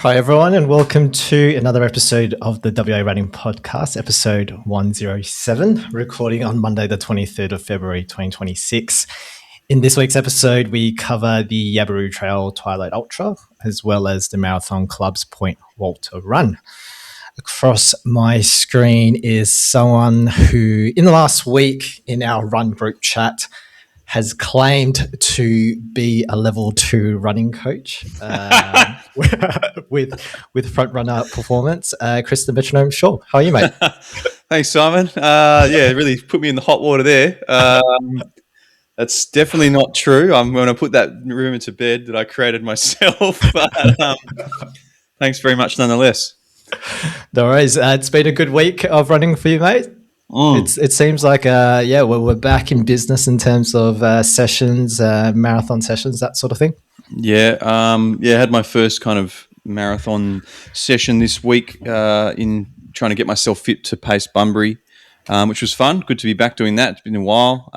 Hi, everyone, and welcome to another episode of the WA Running Podcast, episode 107, recording on Monday, the 23rd of February, 2026. In this week's episode, we cover the Yaberoo Trail Twilight Ultra, as well as the Marathon Club's Point Walter Run. Across my screen is someone who, in the last week in our run group chat, has claimed to be a level 2 running coach with front runner performance. Chris the Metronome Shaw. How are you, mate? Thanks, Simon. Yeah, really put me in the hot water there. That's definitely not true. I'm going to put that rumor to bed that I created myself. But thanks very much nonetheless. No worries. It's been a good week of running for you, mate. It seems like we're back in business in terms of sessions, marathon sessions, that sort of thing. Yeah, I had my first kind of marathon session this week in trying to get myself fit to pace Bunbury, which was fun. Good to be back doing that. It's been a while.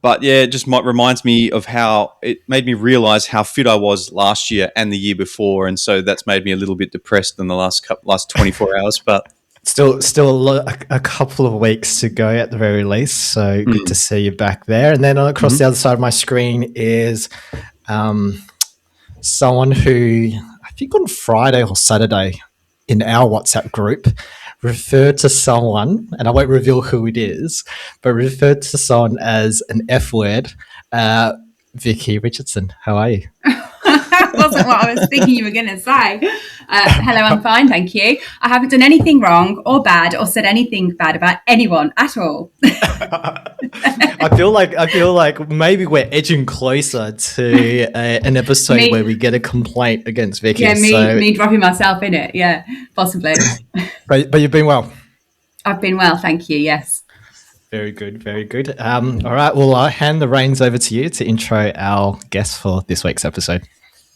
But yeah, it just reminds me of how it made me realise how fit I was last year and the year before, and so that's made me a little bit depressed in the last 24 hours, but. Still a couple of weeks to go at the very least, so good to see you back there. And then across the other side of my screen is someone who, I think on Friday or Saturday in our WhatsApp group, referred to someone, and I won't reveal who it is, but referred to someone as an F word, Vici Richardson. How are you? Wasn't what I was thinking you were going to say. Hello, I'm fine, thank you. I haven't done anything wrong or bad or said anything bad about anyone at all. I feel like maybe we're edging closer to an episode where we get a complaint against Vici. Yeah, me dropping myself in it. Yeah, possibly. But you've been well. I've been well, thank you. Yes. Very good, very good. All right, well, I'll hand the reins over to you to intro our guest for this week's episode.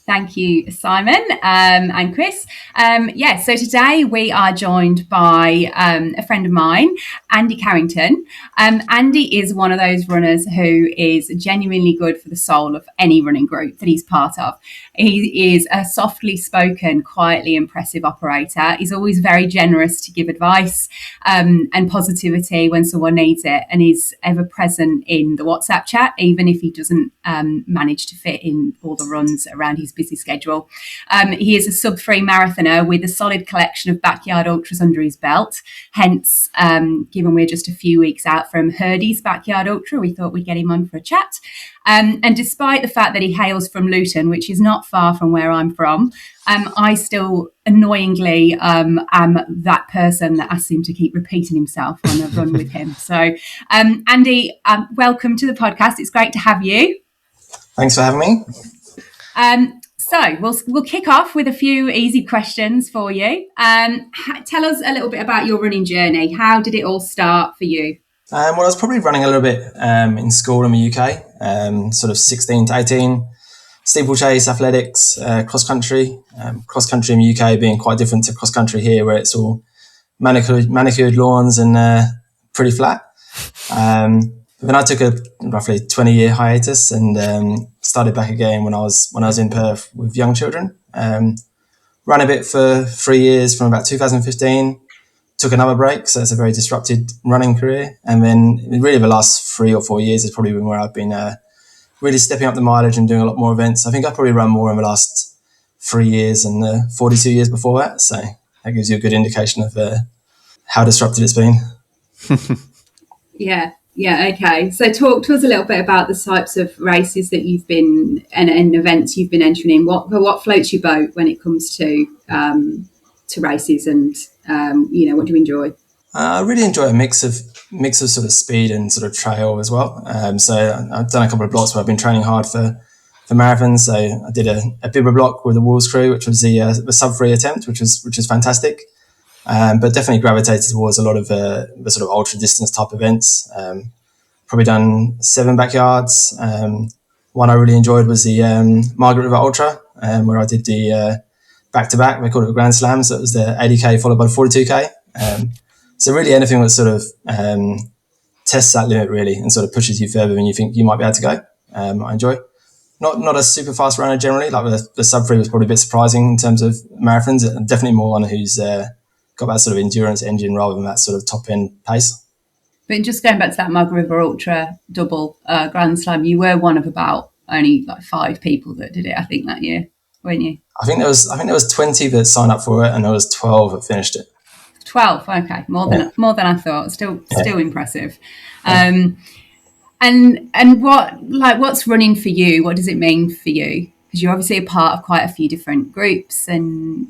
Thank you, Simon and Chris. So today we are joined by a friend of mine, Andy Carrington. Andy is one of those runners who is genuinely good for the soul of any running group that he's part of. He is a softly spoken, quietly impressive operator. He's always very generous to give advice and positivity when someone needs it, and he's ever present in the WhatsApp chat, even if he doesn't manage to fit in all the runs around his busy schedule. He is a sub-3 marathoner with a solid collection of backyard ultras under his belt. Hence, given we're just a few weeks out from Herdy's backyard ultra, we thought we'd get him on for a chat. And despite the fact that he hails from Luton, which is not far from where I'm from, I still annoyingly am that person that asks him to keep repeating himself on a run with him. So, Andy, welcome to the podcast. It's great to have you. Thanks for having me. So we'll kick off with a few easy questions for you. Tell us a little bit about your running journey. How did it all start for you? I was probably running a little bit in school in the UK, sort of 16 to 18, steeplechase, athletics, cross-country. Cross-country in the UK being quite different to cross-country here, where it's all manicured lawns and pretty flat. But then I took a roughly 20-year hiatus and started back again when I was in Perth with young children. Ran a bit for 3 years from about 2015. Took another break, so it's a very disrupted running career. And then really the last 3 or 4 years has probably been where I've been really stepping up the mileage and doing a lot more events. I think I've probably run more in the last 3 years than the 42 years before that. So that gives you a good indication of how disrupted it's been. Yeah, okay. So talk to us a little bit about the types of races that you've been and events you've been entering in. What floats your boat when it comes to races and what do you enjoy? I really enjoy a mix of sort of speed and sort of trail as well. So I've done a couple of blocks where I've been training hard for marathons. So I did a Bibber block with the Wolves crew, which was the sub-3 attempt, which was fantastic. But definitely gravitated towards a lot of the sort of ultra distance type events. Probably done 7 backyards. One I really enjoyed was the Margaret River Ultra, where I did the back-to-back. They called it a Grand Slam, so it was the 80k followed by the 42k. So really anything that sort of tests that limit really and sort of pushes you further than you think you might be able to go, I enjoy. not a super fast runner generally. Like the sub 3 was probably a bit surprising in terms of marathons. Definitely more one who's got that sort of endurance engine rather than that sort of top end pace. But just going back to that Margie River Ultra double Grand Slam, you were one of about only like 5 people that did it, I think, that year, weren't you? I think there was 20 that signed up for it, and there was 12 that finished it. 12, okay, more than I thought. Still impressive. Yeah. And what's running for you? What does it mean for you? Because you're obviously a part of quite a few different groups, and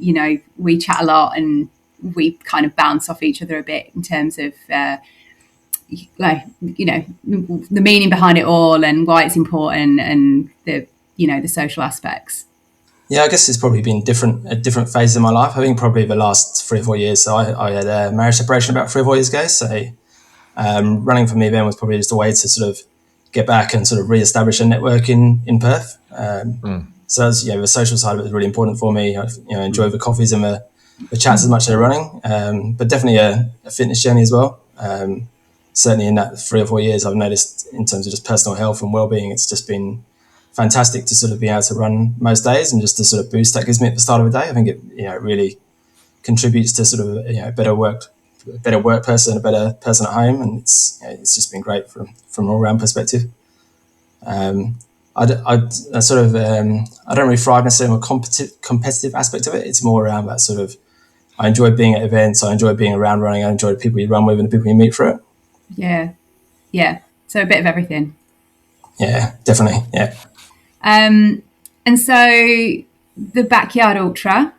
we chat a lot, and we kind of bounce off each other a bit in terms of the meaning behind it all and why it's important, and the social aspects. Yeah, I guess it's probably been at different phases of my life. I think probably the last 3 or 4 years. So I had a marriage separation about 3 or 4 years ago. So running for me then was probably just a way to sort of get back and sort of re-establish a network in Perth. So as, the social side of it was really important for me. I enjoy the coffees and the chats as much as running, but definitely a fitness journey as well. Certainly in that 3 or 4 years, I've noticed in terms of just personal health and well-being, it's just been fantastic to sort of be able to run most days, and just the sort of boost that gives me at the start of the day. I think it really contributes to sort of a better work person, a better person at home, and it's just been great from an all-round perspective. I don't really thrive necessarily on a competitive aspect of it. It's more around that sort of, I enjoy being at events, I enjoy being around running, I enjoy the people you run with and the people you meet for it. Yeah. So a bit of everything. Yeah, definitely. Yeah. And so the Backyard Ultra,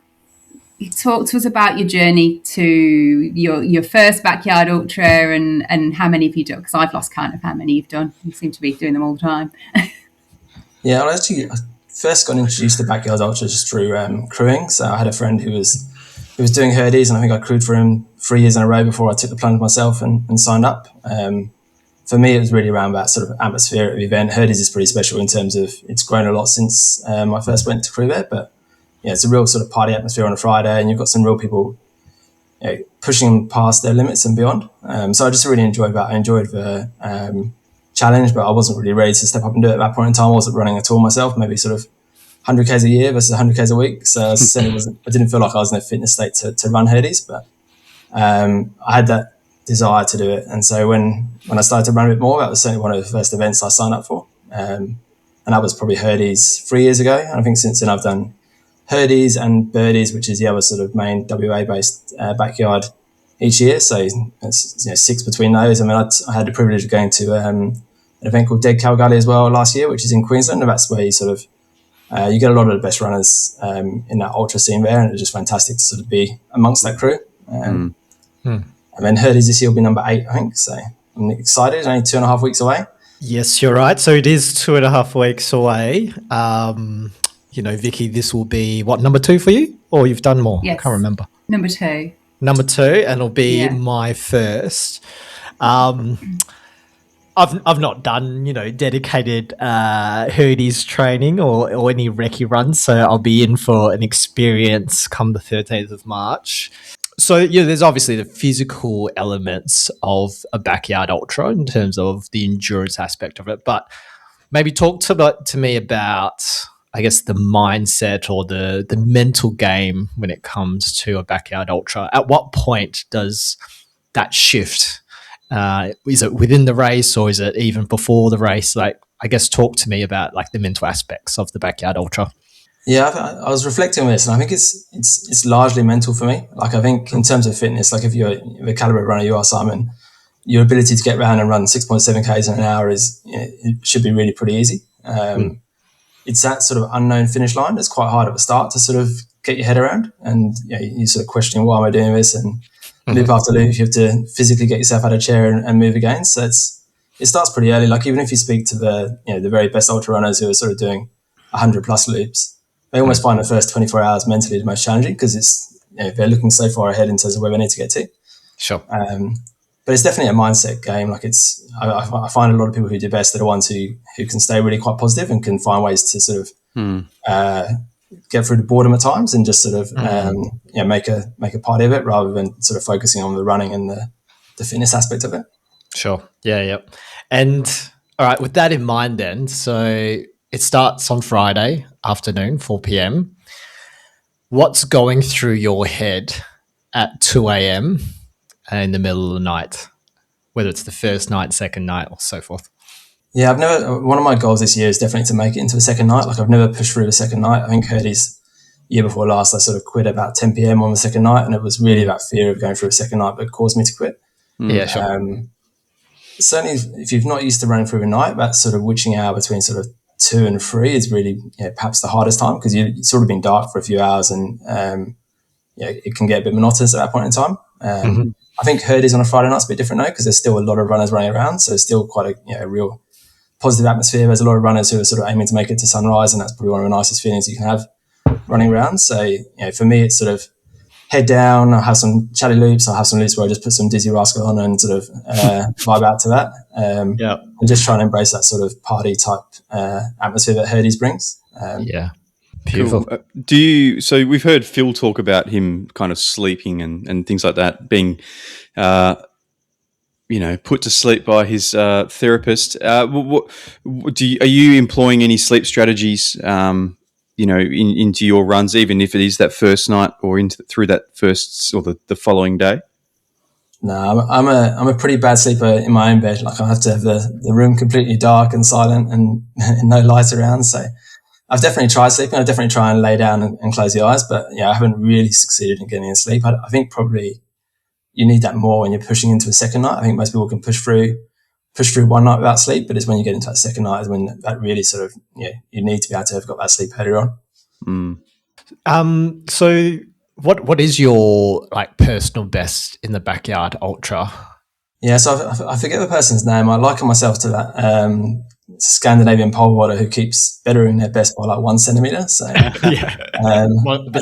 talk to us about your journey to your first Backyard Ultra and how many have you done? Because I've lost count of how many you've done. You seem to be doing them all the time. Yeah, well, I first got introduced to Backyard Ultra just through crewing. So I had a friend who was doing Herdy's, and I think I crewed for him 3 years in a row before I took the plunge myself and signed up. For me, it was really around that sort of atmosphere at the event. Herdy's is pretty special in terms of it's grown a lot since I first went to crew there, but it's a real sort of party atmosphere on a Friday, and you've got some real people pushing past their limits and beyond. So I just really enjoyed that. I enjoyed the challenge, but I wasn't really ready to step up and do it at that point in time. I wasn't running at all myself, maybe sort of 100 Ks a year versus 100 Ks a week. So I didn't feel like I was in a fitness state to run Herdy's, but I had that desire to do it. And so when I started to run a bit more, that was certainly one of the first events I signed up for. And that was probably Herdy's 3 years ago. And I think since then I've done Herdy's and Birdies, which is the other sort of main WA-based backyard each year. So it's 6 between those. I mean, I had the privilege of going to an event called Dead Cow Gully as well last year, which is in Queensland. And that's where you sort of you get a lot of the best runners in that ultra scene there, and it's just fantastic to sort of be amongst that crew. And then Herdy's this year will be number 8, I think. So I'm excited. It's only 2.5 weeks away. Yes, you're right. So it is 2.5 weeks away. Vicky, this will be number 2 for you, or you've done more? Yes. I can't remember. Number 2, and it'll be my first. I've not done, dedicated Herdy's training or any recce runs, so I'll be in for an experience come the 13th of March. So, there's obviously the physical elements of a backyard ultra in terms of the endurance aspect of it, but maybe talk to me about, I guess, the mindset or the mental game when it comes to a backyard ultra. At what point does that shift? Is it within the race, or is it even before the race? Like, I guess, talk to me about like the mental aspects of the backyard ultra. Yeah, I was reflecting on this, and I think it's largely mental for me. Like, I think in terms of fitness, like if you're the caliber runner you are, Simon, your ability to get around and run 6.7 Ks in an hour it should be really pretty easy. It's that sort of unknown finish line that's quite hard at the start to sort of get your head around, and you sort of questioning, why am I doing this? And loop after loop, you have to physically get yourself out of chair and move again. So it starts pretty early. Like, even if you speak to the very best ultra runners who are sort of doing 100 plus loops, they almost find the first 24 hours mentally the most challenging, because it's they're looking so far ahead in terms of where they need to get to. Sure. But it's definitely a mindset game. Like, I find a lot of people who do best are the ones who can stay really quite positive and can find ways to sort of get through the boredom at times and just sort of make a party of it, rather than sort of focusing on the running and the fitness aspect of it. Sure. Yeah. And all right, with that in mind then, so it starts on Friday afternoon, 4 p.m. What's going through your head at 2 a.m. in the middle of the night, whether it's the first night, second night, or so forth? Yeah, one of my goals this year is definitely to make it into a second night. Like, I've never pushed through a second night. I think Herdy's year before last, I sort of quit about 10 p.m. on the second night, and it was really that fear of going through a second night that caused me to quit. Yeah, sure. Certainly, if you've not used to running through a night, that sort of witching hour between sort of 2 and 3 is really perhaps the hardest time, because it's sort of been dark for a few hours, and it can get a bit monotonous at that point in time. I think Herdy's on a Friday night's a bit different though, because there's still a lot of runners running around, so it's still quite a real positive atmosphere. There's a lot of runners who are sort of aiming to make it to sunrise, and that's probably one of the nicest feelings you can have running around. So for me, it's sort of head down, I'll have some chatty loops, I'll have some loops where I just put some Dizzy Rascal on and sort of vibe out to that. And just try and embrace that sort of party type atmosphere that Herdy's brings. Beautiful. Cool. So we've heard Phil talk about him kind of sleeping and things like that, being put to sleep by his therapist. Are you employing any sleep strategies into your runs, even if it is that first night or through that first or the following day? No, I'm a pretty bad sleeper in my own bed. Like, I have to have the room completely dark and silent and no lights around. So I've definitely tried sleeping. I definitely try and lay down and close the eyes, but I haven't really succeeded in getting in sleep. I think probably you need that more when you're pushing into a second night. I think most people can push through one night without sleep, but it's when you get into that second night is when that really sort of, you need to be able to have got that sleep earlier on. So what is your personal best in the backyard ultra? Yeah, so I forget the person's name. I liken myself to that Scandinavian pole vaulter who keeps bettering their best by 1 centimetre. So a bit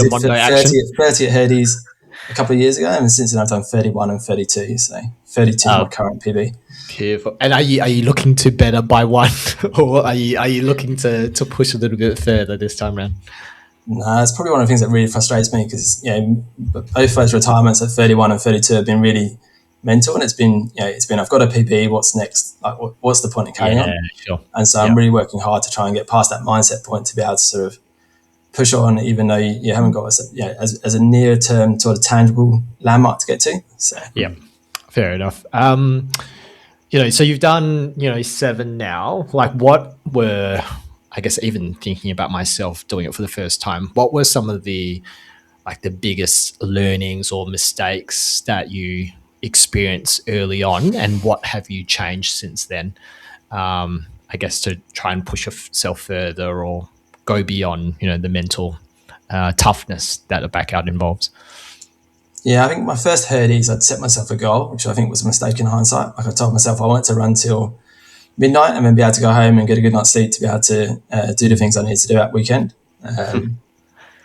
of one-day action. 30 at Herdy's a couple of years ago, and since then I've done 31 and 32. So 32 is my current PB. Beautiful. And are you looking to better by one, or are you looking to push a little bit further this time around? No, it's probably one of the things that really frustrates me, because both those retirements at 31 and 32 have been really mental, and it's been I've got a PB. What's next? What's the point in carrying on? Sure. And so I'm really working hard to try and get past that mindset point to be able to sort of push on, even though you haven't got as a near term sort of tangible landmark to get to. So fair enough. So you've done 7 now. What were, I guess, even thinking about myself doing it for the first time, what were some of the the biggest learnings or mistakes that you experienced early on, and what have you changed since then? I guess to try and push yourself further or go beyond, the mental toughness that a backyard involves. Yeah, I think my first Herdy's, I'd set myself a goal, which I think was a mistake in hindsight. I told myself I wanted to run till midnight and then be able to go home and get a good night's sleep to be able to do the things I needed to do that weekend. And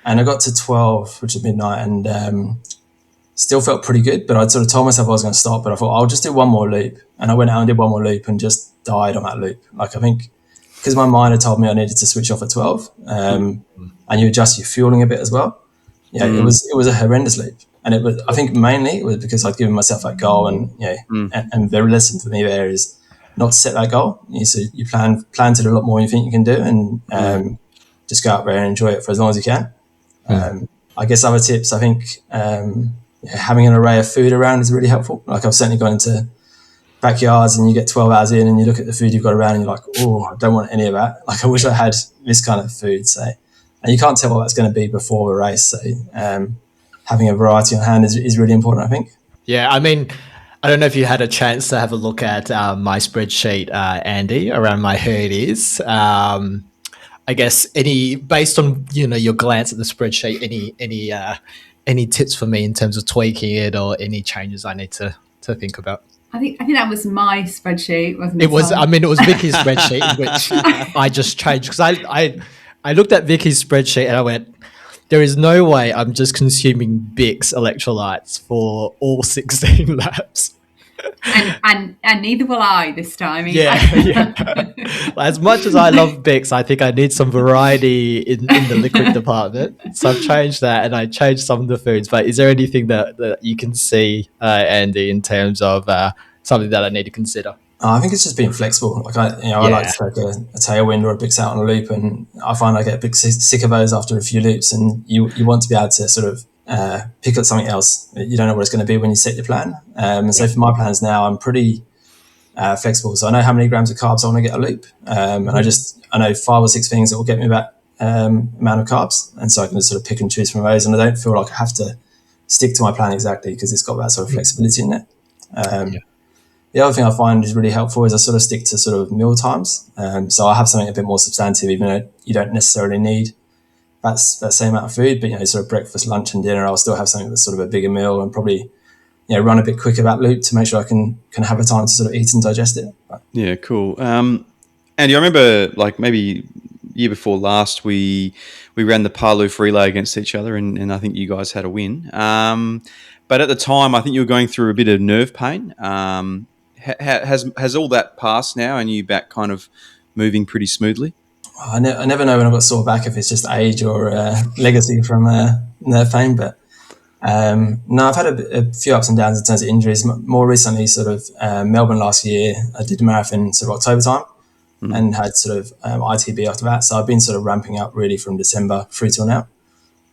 I got to 12, which is midnight, and still felt pretty good, but I'd sort of told myself I was going to stop, but I thought I'll just do one more loop. And I went out and did one more loop and just died on that loop. I think because my mind had told me I needed to switch off at 12, and you adjust your fueling a bit as well. It was a horrendous loop. And I think mainly it was because I'd given myself that goal, and and the lesson for me there is not to set that goal. So you plan to do a lot more than you think you can do, and just go out there and enjoy it for as long as you can. I guess other tips, I think having an array of food around is really helpful. I've certainly gone into backyards and you get 12 hours in and you look at the food you've got around and you're like, oh, I don't want any of that. I wish I had this kind of food. So, and you can't tell what that's going to be before the race. So having a variety on hand is really important, I think. Yeah, I mean, I don't know if you had a chance to have a look at my spreadsheet, Andy, around my Herdy's. I guess based on your glance at the spreadsheet, any tips for me in terms of tweaking it or any changes I need to think about? I think that was my spreadsheet, wasn't it? It was. I mean, it was Vicky's spreadsheet, in which I just changed because I looked at Vicky's spreadsheet and I went, there is no way I'm just consuming Bix electrolytes for all 16 laps. And neither will I this time. Yeah. As much as I love Bix, I think I need some variety in the liquid department. So I've changed that, and I changed some of the foods. But is there anything that you can see, Andy, in terms of something that I need to consider? I think it's just being flexible. Like I like to take a tailwind or a big out on a loop, and I find I get a bit sick of those after a few loops. And you want to be able to sort of pick up something else. You don't know what it's going to be when you set your plan. And so for my plans now, I'm pretty flexible. So I know how many grams of carbs I want to get a loop, and I know 5 or 6 things that will get me that amount of carbs, and so I can just sort of pick and choose from those. And I don't feel like I have to stick to my plan exactly because it's got that sort of flexibility in it. The other thing I find is really helpful is I sort of stick to sort of meal times. So I have something a bit more substantive, even though you don't necessarily need that same amount of food. But, sort of breakfast, lunch and dinner, I'll still have something that's sort of a bigger meal and probably, run a bit quicker that loop to make sure I can have a time to sort of eat and digest it. Yeah, cool. Andy, I remember like maybe year before last, we ran the Parloof relay against each other and I think you guys had a win. But at the time, I think you were going through a bit of nerve pain. Has all that passed now and you back kind of moving pretty smoothly? I never know when I've got sore back, if it's just age or legacy from nerve pain. But no, I've had a few ups and downs in terms of injuries. More recently, sort of Melbourne last year, I did a marathon sort of October time and had sort of ITB after that. So I've been sort of ramping up really from December through till now.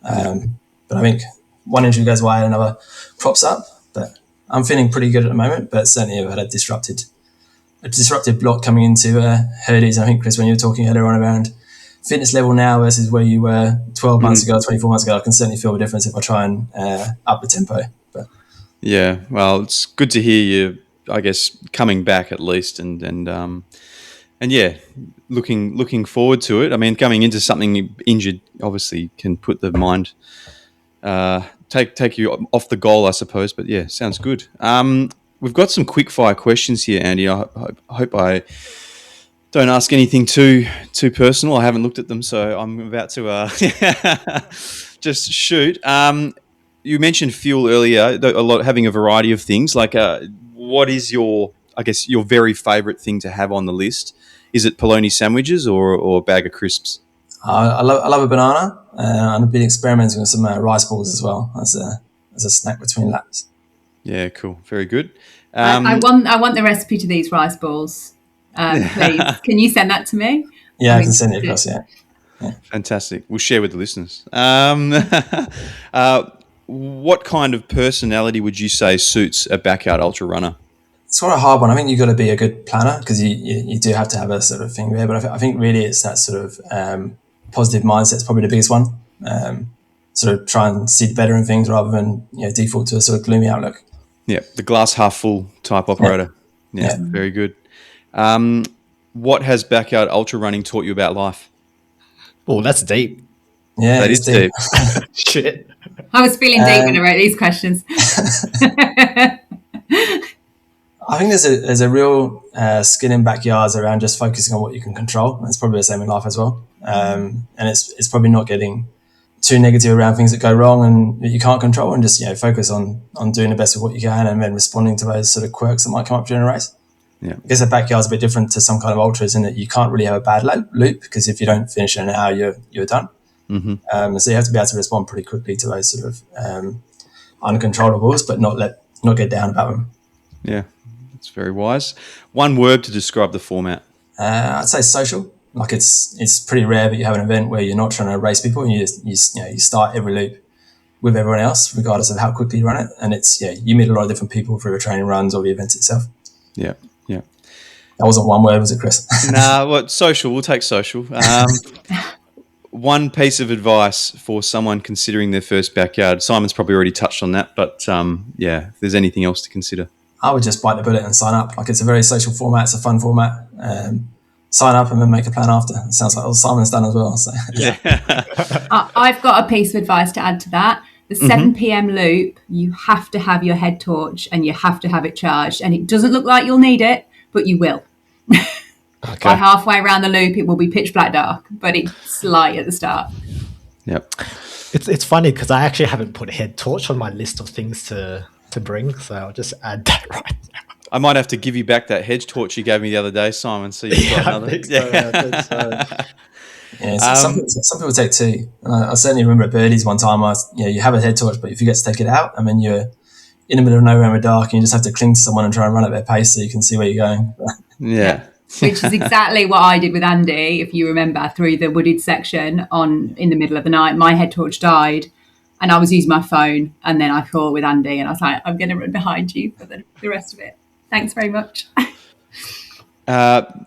But I think one injury goes away and another crops up. But I'm feeling pretty good at the moment, but certainly I've had a disrupted block coming into Herdy's. I think, Chris, when you were talking earlier on around fitness level now versus where you were 12 months ago, 24 months ago, I can certainly feel the difference if I try and up the tempo. But yeah, well, it's good to hear you, I guess, coming back at least, and yeah, looking forward to it. I mean, coming into something injured obviously can put the mind take you off the goal, I suppose. But yeah, sounds good. We've got some quick fire questions here, Andy. I hope I don't ask anything too personal. I haven't looked at them, so I'm about to just shoot. You mentioned fuel earlier. Having a variety of things. Like, what is your very favourite thing to have on the list? Is it polony sandwiches or a bag of crisps? I love a banana, and I've been experimenting with some rice balls as well as a snack between laps. Yeah, cool. Very good. I want the recipe to these rice balls. Please, can you send that to me? Yeah, I can send it across. Yeah. Fantastic. We'll share with the listeners. What kind of personality would you say suits a backyard ultra runner? It's quite a hard one. I think you've got to be a good planner because you do have to have a sort of thing there. But I think really it's that sort of positive mindset is probably the biggest one. Sort of try and see the better in things rather than default to a sort of gloomy outlook. Yeah, the glass half full type operator. Yeah, very good. What has backyard ultra running taught you about life? Oh, that's deep. Yeah, that is deep. Shit. I was feeling deep when I wrote these questions. I think there's a real skill in backyards around just focusing on what you can control. It's probably the same in life as well. And it's probably not getting too negative around things that go wrong and that you can't control, and just focus on doing the best of what you can and then responding to those sort of quirks that might come up during a race. Yeah, I guess a backyard's a bit different to some kind of ultras in that you can't really have a bad loop because if you don't finish in an hour, you're done. Mm-hmm. So you have to be able to respond pretty quickly to those sort of uncontrollables, but not get down about them. Yeah, that's very wise. One word to describe the format. I'd say social. Like it's pretty rare that you have an event where you're not trying to race people and you start every loop with everyone else, regardless of how quickly you run it. And it's you meet a lot of different people through the training runs or the event itself. Yeah. That wasn't one word, was it, Chris? Nah, social. We'll take social. One piece of advice for someone considering their first backyard. Simon's probably already touched on that, but if there's anything else to consider. I would just bite the bullet and sign up. Like, it's a very social format. It's a fun format. Sign up and then make a plan after. It sounds like Simon's done as well. So. Yeah. I've got a piece of advice to add to that. The 7 p.m. loop, you have to have your head torch and you have to have it charged. And it doesn't look like you'll need it, but you will. Okay. By halfway around the loop, it will be pitch black dark, but it's light at the start. Yep. It's funny because I actually haven't put a head torch on my list of things to bring, so I'll just add that right now. I might have to give you back that hedge torch you gave me the other day, Simon. So you've got another. I think so. Yeah, some people take two. I certainly remember at Birdies one time, you have a head torch, but you forget to take it out, and then you're in the middle of nowhere in the dark, and you just have to cling to someone and try and run at their pace so you can see where you're going. Yeah. Which is exactly what I did with Andy, if you remember, through the wooded section in the middle of the night. My head torch died and I was using my phone, and then I caught with Andy and I was like, I'm going to run behind you for the rest of it. Thanks very much.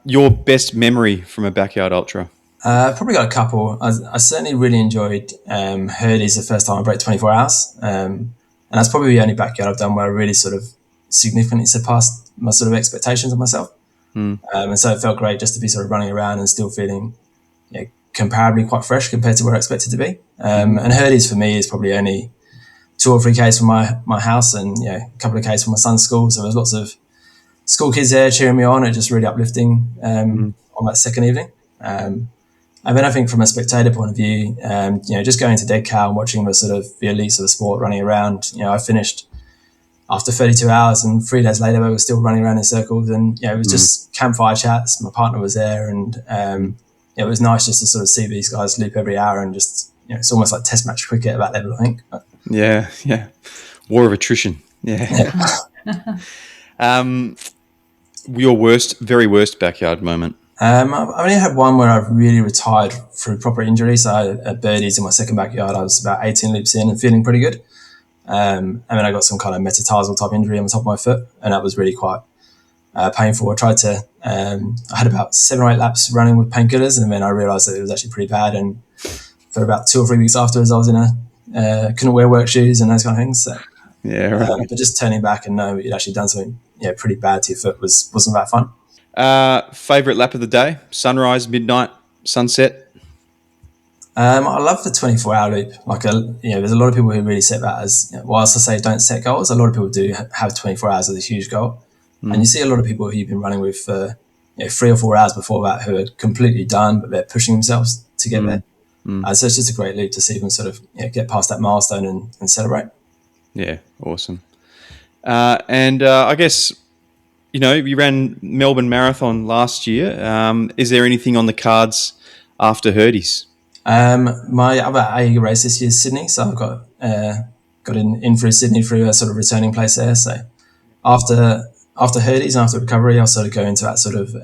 Your best memory from a backyard ultra? Probably got a couple. I certainly really enjoyed Herdy's the first time I broke 24 hours. And that's probably the only backyard I've done where I really sort of significantly surpassed my sort of expectations of myself. And so it felt great just to be sort of running around and still feeling comparably quite fresh compared to where I expected to be. And Herdy's for me is probably only 2 or 3 Ks from my house and a couple of Ks from my son's school. So there's lots of school kids there cheering me on and just really uplifting on that second evening. And then I think from a spectator point of view, just going to Dead Cow and watching the sort of the elites of the sport running around, I finished after 32 hours and 3 days later, we were still running around in circles and, it was just campfire chats. My partner was there and it was nice just to sort of see these guys loop every hour and just, it's almost like test match cricket at that level, I think. Yeah. War of attrition. Yeah. Your very worst backyard moment? I've only had one where I've really retired through proper injury. So I had birdies in my second backyard. I was about 18 loops in and feeling pretty good. And then I got some kind of metatarsal type injury on the top of my foot, and that was really quite painful. I tried to, I had about 7 or 8 laps running with painkillers, and then I realised that it was actually pretty bad. And for about 2 or 3 weeks afterwards, I was couldn't wear work shoes and those kind of things. So, yeah, right. But just turning back and knowing that you'd actually done something pretty bad to your foot wasn't that fun. Favourite lap of the day? Sunrise, midnight, sunset? I love the 24-hour loop. There's a lot of people who really set that as, whilst I say don't set goals, a lot of people do have 24 hours as a huge goal. And you see a lot of people who you've been running with for 3 or 4 hours before that who are completely done, but they're pushing themselves to get there. So it's just a great loop to see them sort of get past that milestone and celebrate. Yeah, awesome. I guess, you ran Melbourne Marathon last year. Is there anything on the cards after Herdy's? My other A race this year is Sydney, so I've got in through Sydney through a sort of returning place there. So after Herdy's and after recovery, I'll sort of go into that sort of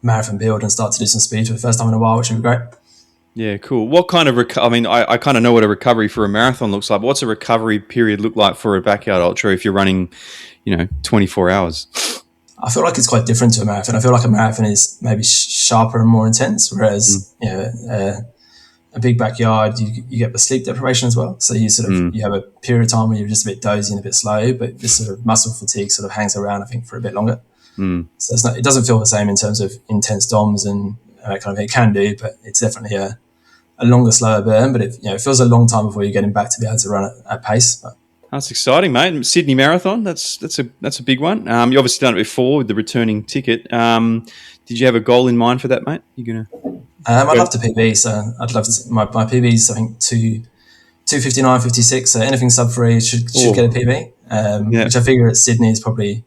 marathon build and start to do some speed for the first time in a while, which would be great. Yeah, cool. What kind of I kind of know what a recovery for a marathon looks like. What's a recovery period look like for a backyard ultra if you're running, 24 hours? I feel like it's quite different to a marathon. I feel like a marathon is maybe sharper and more intense, whereas a big backyard, you get the sleep deprivation as well. So you sort of you have a period of time where you're just a bit dozy and a bit slow, but this sort of muscle fatigue sort of hangs around, I think, for a bit longer. So it doesn't feel the same in terms of intense DOMs and that kind of thing. It can do, but it's definitely a longer, slower burn. But it feels a long time before you're getting back to be able to run at pace. But that's exciting, mate. Sydney Marathon, that's a big one. You obviously done it before with the returning ticket. Did you have a goal in mind for that, mate? You're gonna? I'd love to PB, so I'd love to. My PB is I think 2:59:56. So anything sub 3 should get a PB. Which I figure at Sydney is probably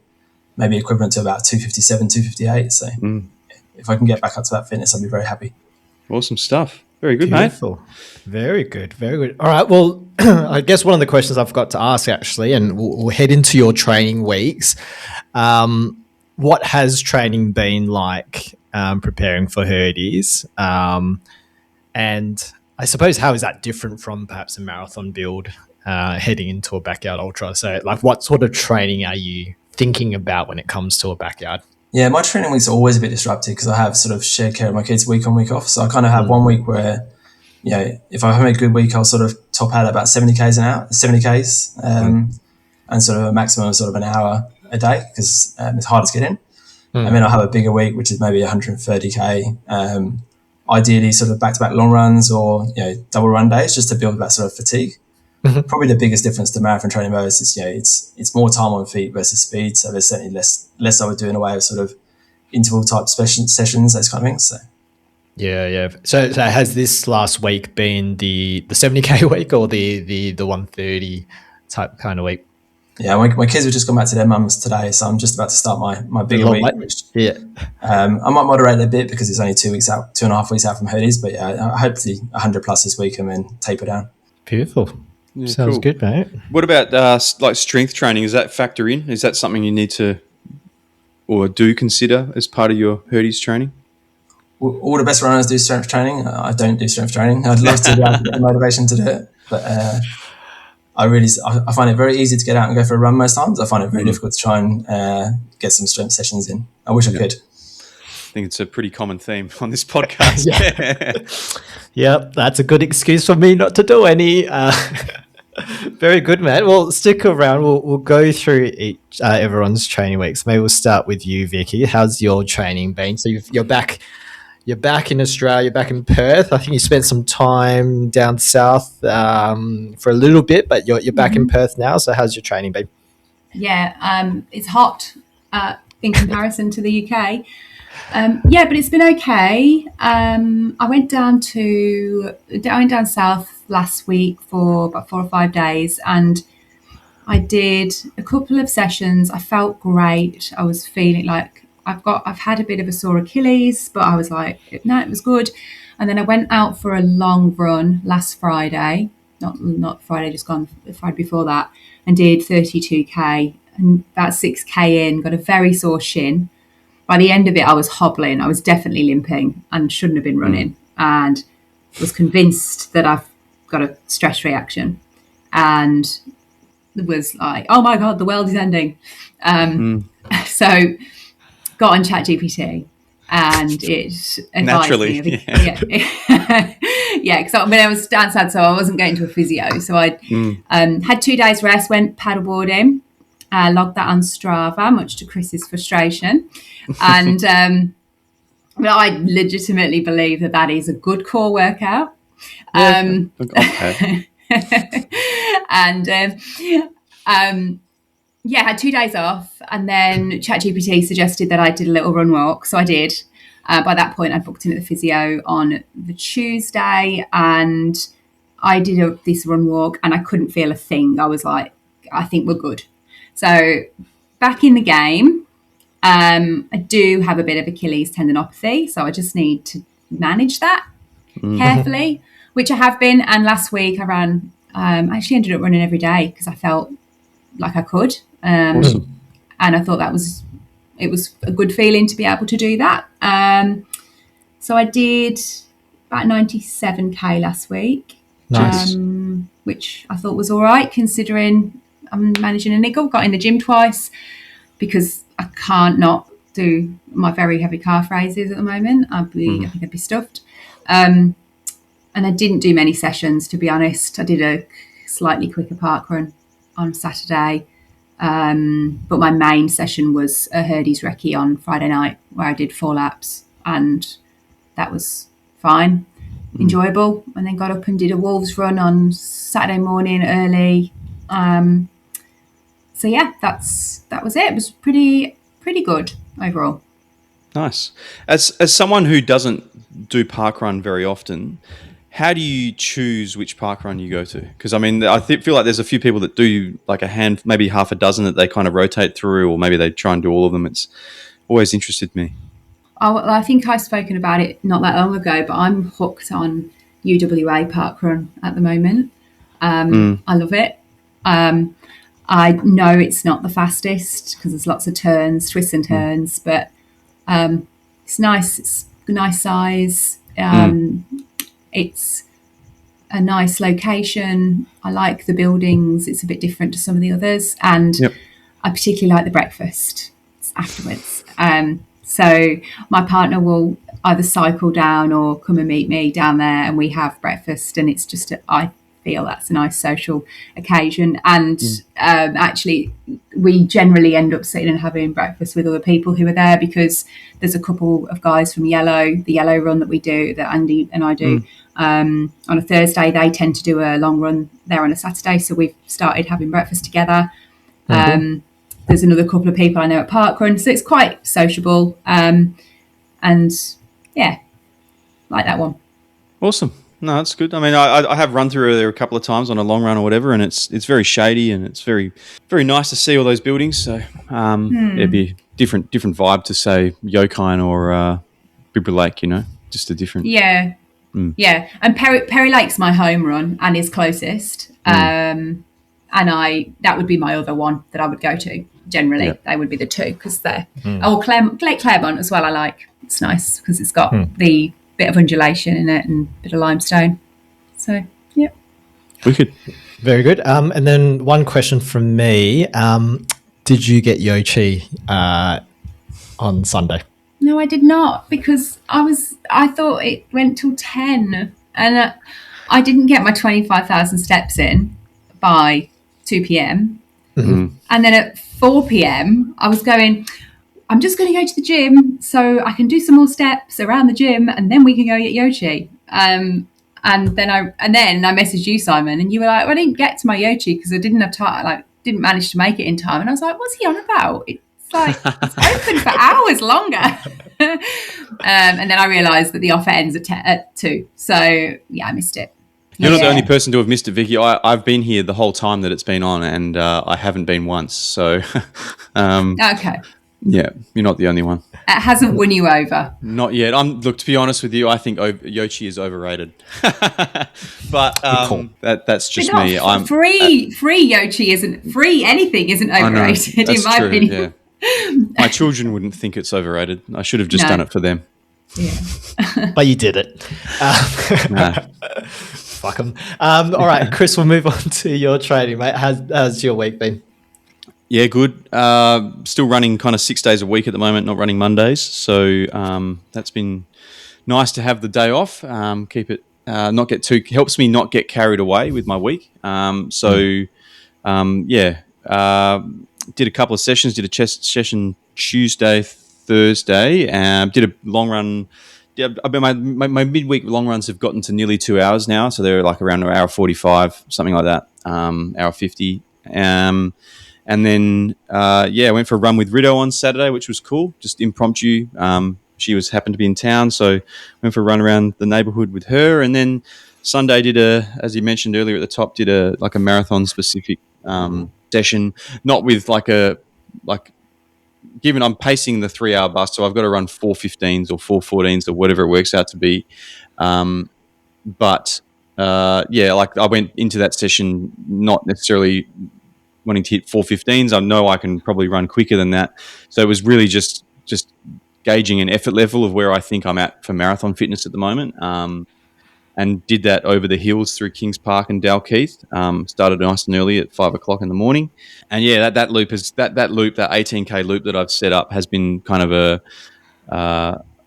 maybe equivalent to about 2:57, 2:58. So if I can get back up to that fitness, I'd be very happy. Awesome stuff. Very good, Beautiful. Mate. Very good. Very good. All right. Well, I guess one of the questions I've got to ask actually, and we'll head into your training weeks. What has training been like preparing for Herdy's? And I suppose how is that different from perhaps a marathon build heading into a backyard ultra? So what sort of training are you thinking about when it comes to a backyard? Yeah, my training week's always a bit disrupted because I have sort of shared care of my kids week on, week off. So I kind of have 1 week where, if I have a good week, I'll sort of top out at about 70 Ks, and sort of a maximum of sort of an hour a day because it's hard to get in. And then I'll have a bigger week, which is maybe 130 K. Ideally sort of back-to-back long runs or, double run days just to build that sort of fatigue. Probably the biggest difference to marathon training modes is, it's more time on feet versus speed. So there's certainly less I would do in a way of sort of interval type sessions, those kind of things. So. Yeah. So has this last week been the 70K week or the 130 type kind of week? Yeah, my kids have just gone back to their mums today, so I'm just about to start my bigger week. I might moderate it a bit because it's only 2.5 weeks out from Herdy's, but hopefully 100 plus this week and then taper down. Beautiful. Yeah, sounds cool. Good, mate. What about strength training? Does that factor in? Is that something you need to or do consider as part of your Herdy's training? All the best runners do strength training. I don't do strength training. I'd love to be able to get the motivation to do it, but I find it very easy to get out and go for a run most times. I find it very difficult to try and get some strength sessions in. I wish I could. I think it's a pretty common theme on this podcast. Yep, that's a good excuse for me not to do any. Very good, man. Well, stick around. We'll go through everyone's training weeks. Maybe we'll start with you, Vici. How's your training been? So you're back. You're back in Australia. You're back in Perth. I think you spent some time down south for a little bit, but you're back in Perth now. So how's your training been? Yeah, it's hot in comparison to the UK. Yeah, but it's been okay. I went down south last week for about 4 or 5 days, and I did a couple of sessions. I felt great. I was feeling like I've had a bit of a sore Achilles, but I was like, no, it was good. And then I went out for a long run last Friday, not Friday just gone, the Friday before that, and did 32k, and about 6k in, got a very sore shin. By the end of it, I was hobbling. I was definitely limping and shouldn't have been running, and was convinced that I've got a stress reaction, and was like, oh my God, the world is ending. So got on ChatGPT, and it advised me. Because I was down south, so I wasn't going to a physio. So I had 2 days rest, went paddleboarding, logged that on Strava, much to Chris's frustration. And I legitimately believe that is a good core workout. Okay. And had 2 days off, and then ChatGPT suggested that I did a little run walk, so I did. By that point, I booked in at the physio on the Tuesday, and I did this run walk, and I couldn't feel a thing. I was like, I think we're good. So back in the game. I do have a bit of Achilles tendinopathy, so I just need to manage that carefully, which I have been. And last week I ran, I actually ended up running every day because I felt like I could. Awesome. And I thought it was a good feeling to be able to do that. So I did about 97k last week, Nice. Which I thought was all right considering I'm managing a niggle. Got in the gym twice because I can't not do my very heavy calf raises at the moment. I think I'd be stuffed. And I didn't do many sessions, to be honest. I did a slightly quicker park run on Saturday. But my main session was a Herdy's recce on Friday night, where I did 4 laps, and that was fine, enjoyable. And then got up and did a Wolves run on Saturday morning early. So yeah, that was it. It was pretty good overall. Nice. As someone who doesn't do parkrun very often, how do you choose which parkrun you go to? Because I mean, I feel like there's a few people that do like maybe half a dozen that they kind of rotate through, or maybe they try and do all of them. It's always interested me. I think I've spoken about it not that long ago, but I'm hooked on UWA parkrun at the moment. I love it. I know it's not the fastest because there's lots of turns, twists and turns, but it's nice. It's a nice size. It's a nice location. I like the buildings. It's a bit different to some of the others. And I particularly like the breakfast afterwards. So my partner will either cycle down or come and meet me down there, and we have breakfast, and it's just I feel that's a nice social occasion. And actually we generally end up sitting and having breakfast with other people who are there, because there's a couple of guys from the Yellow Run that we do, that Andy and I do on a Thursday. They tend to do a long run there on a Saturday, so we've started having breakfast together. There's another couple of people I know at parkrun, so it's quite sociable, and yeah, like that one. Awesome. No, that's good. I mean, I have run through there a couple of times on a long run or whatever, and it's very shady, and it's very, very nice to see all those buildings. So it'd be a different vibe to say Yokine or Bibra Lake, just a different. Yeah. Yeah. And Perry Lake's my home run and is closest. And that would be my other one that I would go to. generally they would be the two because they're Lake Claremont as well. I like, it's nice because it's got the bit of undulation in it and a bit of limestone. So Wicked. Very good. And then one question from me. Did you get Yochi on Sunday? No, I did not, because I thought it went till 10 and I didn't get my 25,000 steps in by 2 p.m. Mm-hmm. And then at 4 p.m. I was going, I'm just going to go to the gym so I can do some more steps around the gym and then we can go get Yochi. And then I messaged you, Simon, and you were like, well, I didn't get to my Yochi because I didn't have time, didn't manage to make it in time. And I was like, what's he on about? It's open for hours longer. And then I realised that the offer ends at 2. So, I missed it. You're not the only person to have missed it, Vicky. I've been here the whole time that it's been on and I haven't been once. So, okay. Yeah, you're not the only one. It hasn't won you over. Not yet. Look, to be honest with you, I think Yochi is overrated. But that's just me. Free Yochi isn't free. Anything isn't overrated in my opinion. Yeah. My children wouldn't think it's overrated. I should have just done it for them. Yeah. But you did it. Fuck them. All right, Chris, we'll move on to your training, mate. How's your week been? Yeah, good. Still running kind of 6 days a week at the moment, not running Mondays. So that's been nice to have the day off. Keep it, helps me not get carried away with my week. Did a couple of sessions, did a chest session Tuesday, Thursday, did a long run. Yeah, my midweek long runs have gotten to nearly 2 hours now. So they're like around an hour 45, something like that, hour 50. And then, I went for a run with Rido on Saturday, which was cool, just impromptu. She happened to be in town, so went for a run around the neighbourhood with her. And then Sunday as you mentioned earlier at the top, did a marathon-specific session, not with given I'm pacing the 3 hour bus, so I've got to run 4:15s or 4:14s or whatever it works out to be. I went into that session not necessarily wanting to hit 4:15s. I know I can probably run quicker than that. So it was really just gauging an effort level of where I think I'm at for marathon fitness at the moment. And did that over the hills through Kings Park and Dalkeith. Started nice and early at 5 o'clock in the morning. And that loop that 18K loop that I've set up has been kind of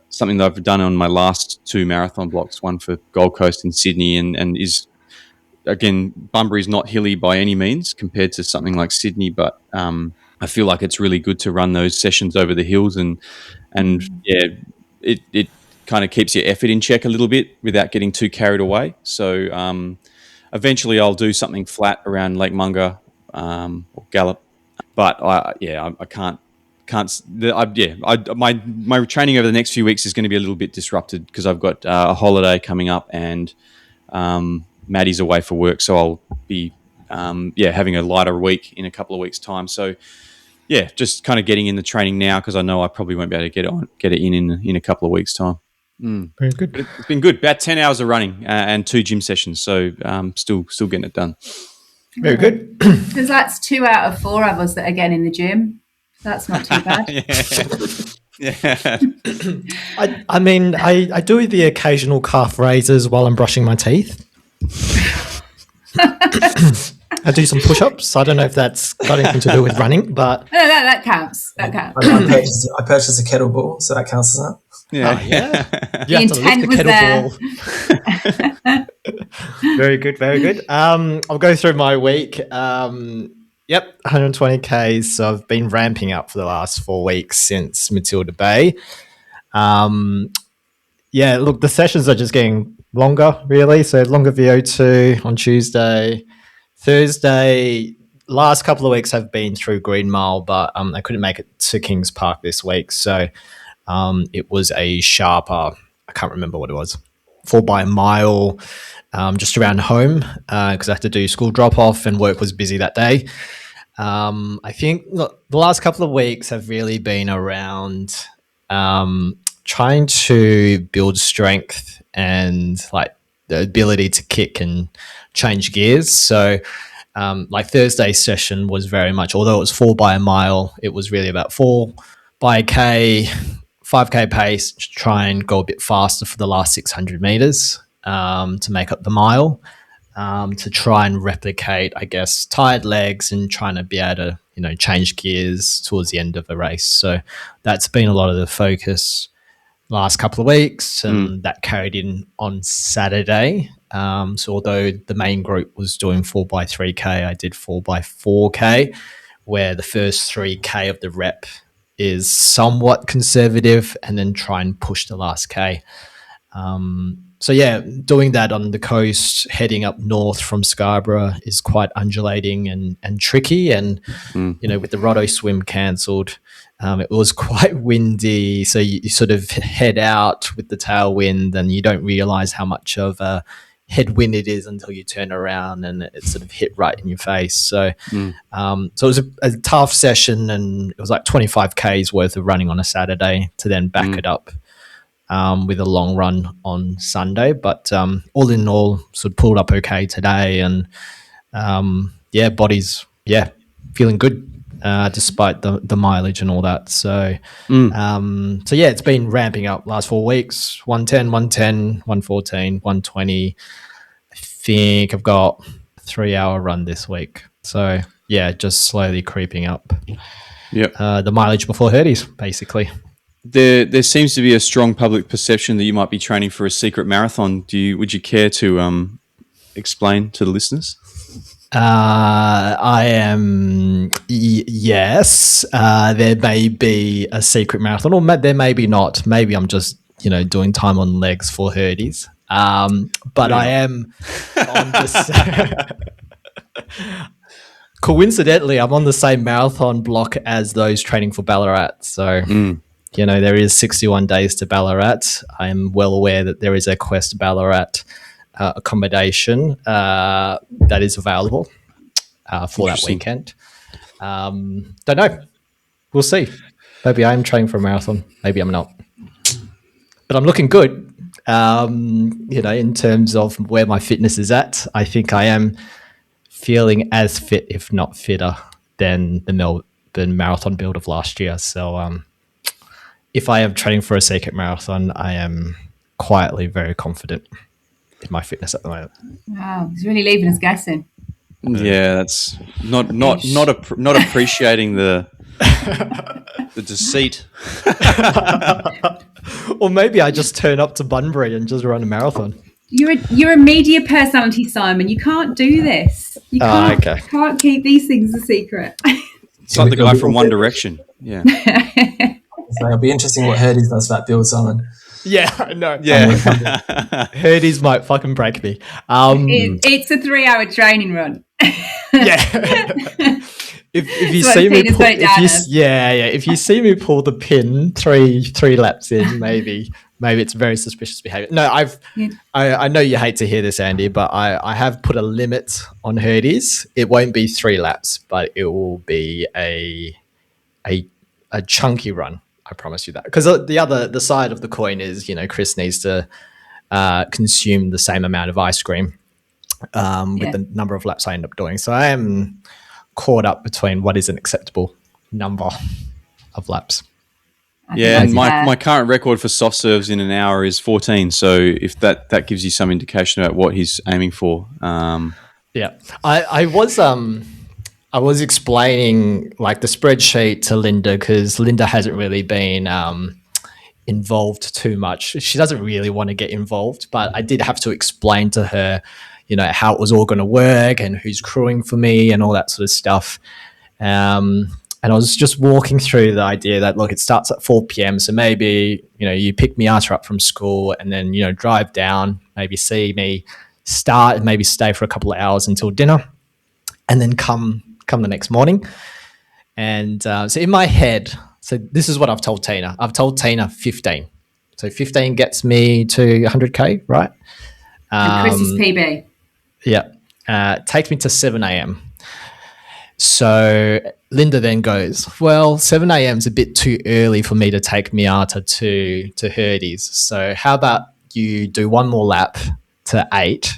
something that I've done on my last 2 marathon blocks, one for Gold Coast and Sydney, and is, again, Bunbury's not hilly by any means compared to something like Sydney, but I feel like it's really good to run those sessions over the hills and it kind of keeps your effort in check a little bit without getting too carried away. So eventually I'll do something flat around Lake Munga or Gallup, but I can't. My training over the next few weeks is going to be a little bit disrupted because I've got a holiday coming up and Maddie's away for work, so I'll be having a lighter week in a couple of weeks' time. So just kind of getting in the training now because I know I probably won't be able to get it in a couple of weeks' time. Very good. But it's been good. About 10 hours of running and 2 gym sessions, so still getting it done. Very good. Because that's 2 out of 4 of us that are getting in the gym. That's not too bad. Yeah. I mean, I do the occasional calf raises while I'm brushing my teeth. I do some push-ups. I don't know if that's got anything to do with running, but no, that counts. That counts. I purchased a kettlebell, so that counts as that. Yeah. Oh, yeah. The intent was there. Very good, very good. I'll go through my week. 120 Ks. So I've been ramping up for the last 4 weeks since Matilda Bay. Look, the sessions are just getting longer, really. So longer VO2 on Tuesday. Thursday, last couple of weeks have been through Green Mile, but I couldn't make it to Kings Park this week. So it was a sharper, I can't remember what it was, 4 by a mile just around home because I had to do school drop-off and work was busy that day. I think the last couple of weeks have really been around trying to build strength and like the ability to kick and change gears. So like Thursday's session was very much, although it was 4 by a mile, it was really about 4 by a K, 5K pace, to try and go a bit faster for the last 600 meters to make up the mile, to try and replicate, I guess, tired legs and trying to be able to, change gears towards the end of the race. So that's been a lot of the focus last couple of weeks, and that carried in on Saturday. So although the main group was doing 4 by 3K, I did 4 by 4K, where the first 3K of the rep is somewhat conservative and then try and push the last K. So yeah, doing that on the coast, heading up north from Scarborough is quite undulating and tricky. And, with the Roto swim cancelled, it was quite windy. So you sort of head out with the tailwind and you don't realize how much of a headwind it is until you turn around and it sort of hit right in your face. So so it was a tough session, and it was like 25 Ks worth of running on a Saturday to then back it up with a long run on Sunday. But all in all, sort of pulled up okay today, and body's feeling good despite the mileage and all that. So it's been ramping up last 4 weeks. 110, 114, 120. I think I've got a 3-hour run this week. So just slowly creeping up. The mileage before Herdy's, basically. There seems to be a strong public perception that you might be training for a secret marathon. Would you care to explain to the listeners? I am, yes. There may be a secret marathon, or there may be not. Maybe I'm just, doing time on legs for Herdy's. But I am on the coincidentally, I'm on the same marathon block as those training for Ballarat. So, there is 61 days to Ballarat. I am well aware that there is a Quest Ballarat accommodation that is available for that weekend. Don't know. We'll see. Maybe I'm training for a marathon. Maybe I'm not. But I'm looking good. In terms of where my fitness is at, I think I am feeling as fit, if not fitter, than the Melbourne marathon build of last year. So if I am training for a secret marathon, I am quietly very confident in my fitness at the moment. Wow, he's really leaving us guessing. Yeah, that's not appreciating the deceit. Or maybe I just turn up to Bunbury and just run a marathon. You're a media personality, Simon. You can't do this. You can't keep these things a secret. It's like the guy from One Direction. Yeah. So it'll be interesting what Herdy's does for that build, Simon. Yeah, I know. Yeah. Herdy's might fucking break me. It's a 3-hour training run. If you see me pull, if you see me pull the pin three laps in, maybe it's very suspicious behavior. No, I know you hate to hear this, Andy, but I have put a limit on Herdy's. It won't be 3 laps, but it will be a chunky run. I promise you that. Because the side of the coin is, Chris needs to consume the same amount of ice cream with the number of laps I end up doing. So I am caught up between what is an acceptable number of laps. Yeah, and my current record for soft serves in an hour is 14. So if that gives you some indication about what he's aiming for. I was explaining like the spreadsheet to Linda, because Linda hasn't really been involved too much. She doesn't really want to get involved, but I did have to explain to her, how it was all going to work and who's crewing for me and all that sort of stuff. And I was just walking through the idea that, look, it starts at 4 p.m. So maybe, you pick Miata up from school and then, drive down, maybe see me start and maybe stay for a couple of hours until dinner, and then come the next morning. And so in my head, so this is what I've told Tina. I've told Tina 15. So 15 gets me to 100K, right? And Chris's PB. Yeah. Takes me to 7 a.m. So Linda then goes, well, 7 a.m. is a bit too early for me to take Miata to Herdy's. So how about you do one more lap to 8,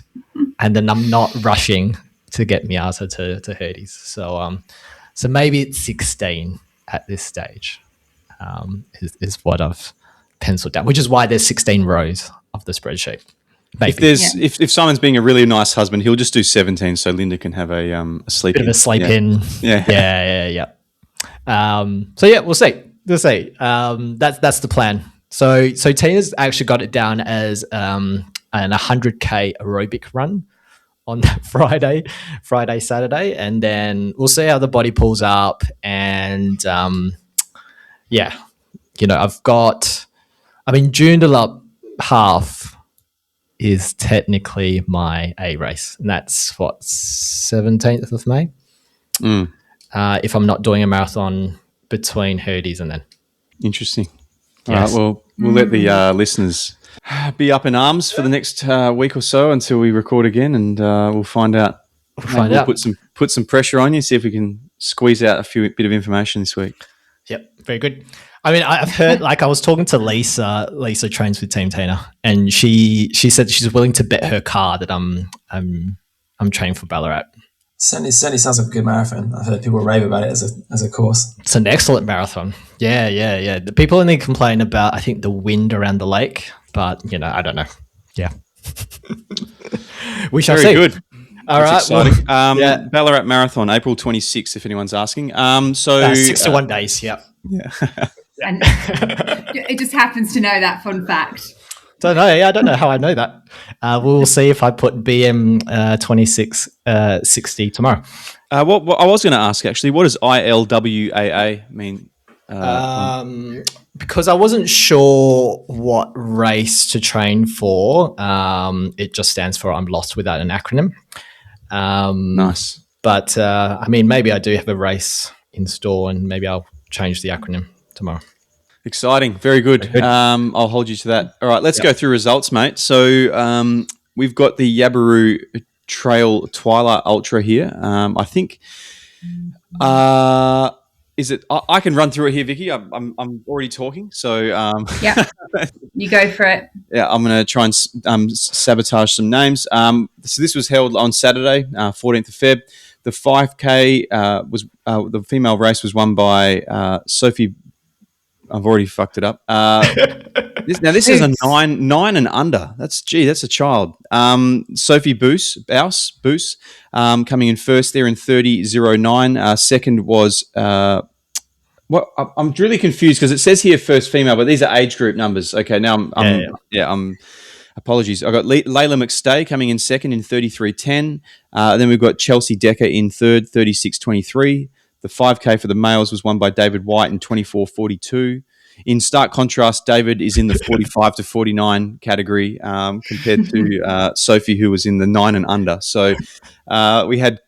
and then I'm not rushing to get Miata to Herdy's. So maybe it's 16 at this stage, is what I've penciled down, which is why there's 16 rows of the spreadsheet. Maybe. If Simon's being a really nice husband, he'll just do 17 so Linda can have a sleep bit in. of a sleep in. Yeah. So yeah, we'll see. That's the plan. So Tina's actually got it down as an 100k aerobic run on that Friday, Saturday, and then we'll see how the body pulls up. And Joondalup half is technically my A race, and that's 17th of May. If I'm not doing a marathon between Herdy's and then. Interesting. Yes. All right, well, we'll let the listeners be up in arms for the next week or so until we record again, and we'll find out. We'll put some pressure on you, see if we can squeeze out bit of information this week. Yep, very good. I mean, I've heard, I was talking to Lisa. Lisa trains with Team Tina, and she said she's willing to bet her car that I'm training for Ballarat. Certainly sounds like a good marathon. I've heard people rave about it as a course. It's an excellent marathon. Yeah. The people only complain about, I think, the wind around the lake, but I don't know. Yeah, we shall see. Very good. All That's right. exciting. Well, Ballarat Marathon, April 26th, if anyone's asking. 61 days. Yeah. And it just happens to know that fun fact. Don't know. Yeah, I don't know how I know that. We'll see if I put BM 2660 tomorrow. What I was going to ask actually, what does ILWAA mean? Because I wasn't sure what race to train for. It just stands for I'm lost without an acronym. Nice. But maybe I do have a race in store, and maybe I'll change the acronym tomorrow. Exciting. Very good. I'll hold you to that. All right, let's go through results, mate. So we've got the Yaberoo Trail Twilight Ultra here. I think is it? I can run through it here, Vicky. I'm already talking, so yeah, you go for it. Yeah, I'm going to try and sabotage some names. So this was held on Saturday, 14th of Feb. The 5K was the female race was won by Sophie. I've already fucked it up. This is a nine and under. That's a child. Sophie Boos, coming in first there in 30.09. Second was I'm really confused because it says here first female, but these are age group numbers. Okay, now I'm apologies. I got Layla McStay coming in second in 33.10. Then we've got Chelsea Decker in third, 36.23. The 5K for the males was won by David White in 24.42. In stark contrast, David is in the 45 to 49 category compared to Sophie, who was in the 9 and under. So we had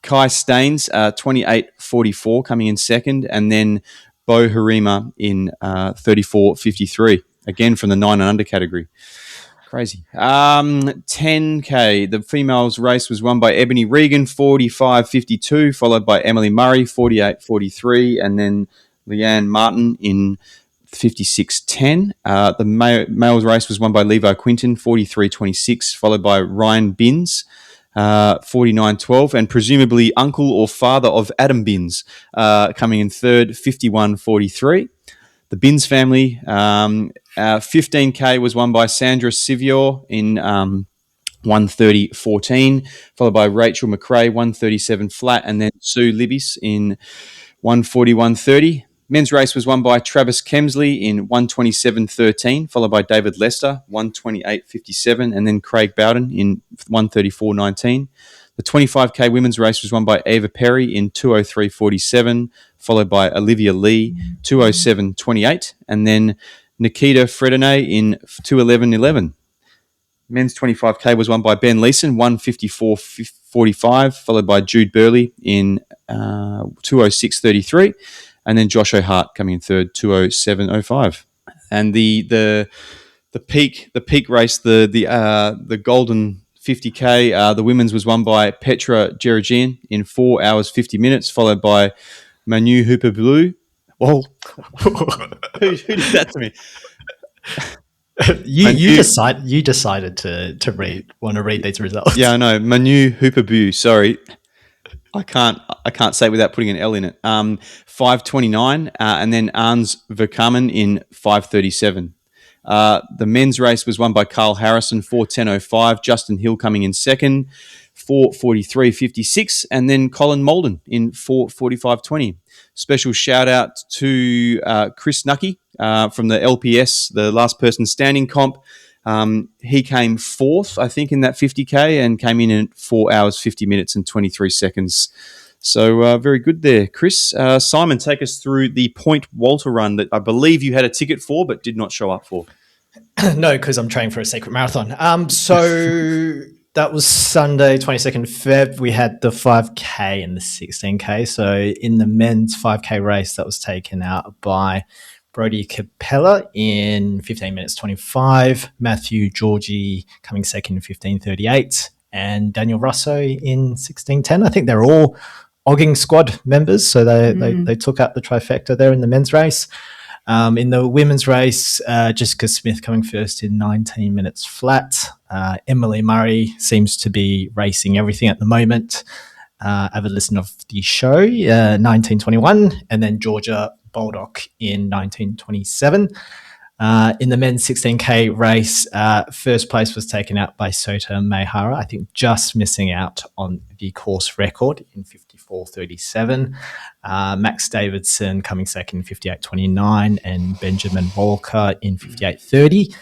Kai Staines, 28.44, coming in second, and then Bo Harima in 34.53, again from the 9 and under category. Crazy. 10K, the females race was won by Ebony Regan, 45.52, followed by Emily Murray, 48.43, and then Leanne Martin in 56.10. The males race was won by Levi Quinton, 43.26, followed by Ryan Binns, 49.12, and presumably uncle or father of Adam Binns, coming in third, 51.43. The Binns family, 15K was won by Sandra Sivior in 1:30.14, followed by Rachel McRae, 1:37 flat, and then Sue Libis in 1:41.30. Men's race was won by Travis Kemsley in 1:27.13, followed by David Lester, 1:28.57, and then Craig Bowden in 1:34.19. The 25K women's race was won by Ava Perry in 2:03.47, followed by Olivia Lee, 2:07.28, and then Nikita Fredonnet in 2:11.11. Men's 25K was won by Ben Leeson, 1:54.45, followed by Jude Burley in 2:06.33, and then Josh O'Hart coming in third, 2:07.05. And the peak race, the golden 50K, the women's was won by Petra Geragian in 4 hours 50 minutes, followed by Manu Hooper Blue. Whoa. Who did that to me? You decided to want to read these results. Yeah, I know. Manu Hooperbu. Sorry, I can't say it without putting an L in it. 5:29, and then Arns Verkamen in 5:37. The men's race was won by Carl Harrison, 4:10.05. Justin Hill coming in second, 4:43.56, and then Colin Molden in 4:45.20. Special shout out to Chris Nucky from the LPS, the last person standing comp. He came fourth, I think, in that 50K and came in at 4 hours, 50 minutes and 23 seconds. So very good there, Chris. Simon, take us through the Point Walter Run that I believe you had a ticket for but did not show up for. No, because I'm training for a secret marathon. So that was Sunday, 22nd Feb. We had the 5K and the 16K. So in the men's 5K race, that was taken out by Brody Capella in 15 minutes 25, Matthew Georgie coming second in 15:38, and Daniel Russo in 16:10. I think they're all Ogging squad members, so they took out the trifecta there in the men's race. In the women's race, Jessica Smith coming first in 19 minutes flat. Emily Murray seems to be racing everything at the moment. Avid listener of the show, 19:21, and then Georgia Baldock in 19:27. In the men's 16K race, first place was taken out by Sota Mayhara, I think just missing out on the course record in 54:37. Max Davidson coming second in 58:29 and Benjamin Walker in 58:30.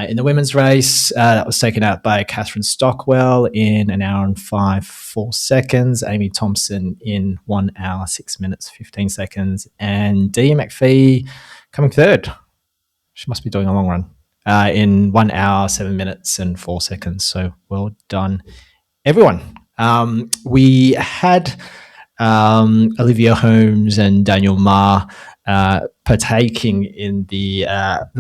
In the women's race, that was taken out by Catherine Stockwell in 1 hour and 4 seconds, Amy Thompson in 1 hour, 6 minutes, 15 seconds, and Dee McPhee coming third. She must be doing a long run in 1 hour, 7 minutes and 4 seconds. So well done, everyone. We had Olivia Holmes and Daniel Ma partaking in the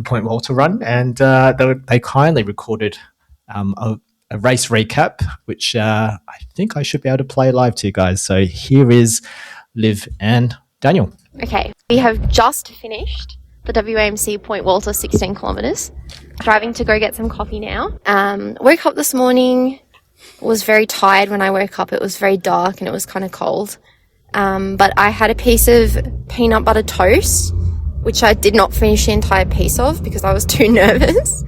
Point Walter Run, and they kindly recorded a race recap, which I think I should be able to play live to you guys. So here is Liv and Daniel. Okay, we have just finished the WAMC Point Walter 16 kilometres. Driving to go get some coffee now. Woke up this morning, was very tired when I woke up. It was very dark and it was kind of cold. But I had a piece of peanut butter toast, which I did not finish the entire piece of because I was too nervous,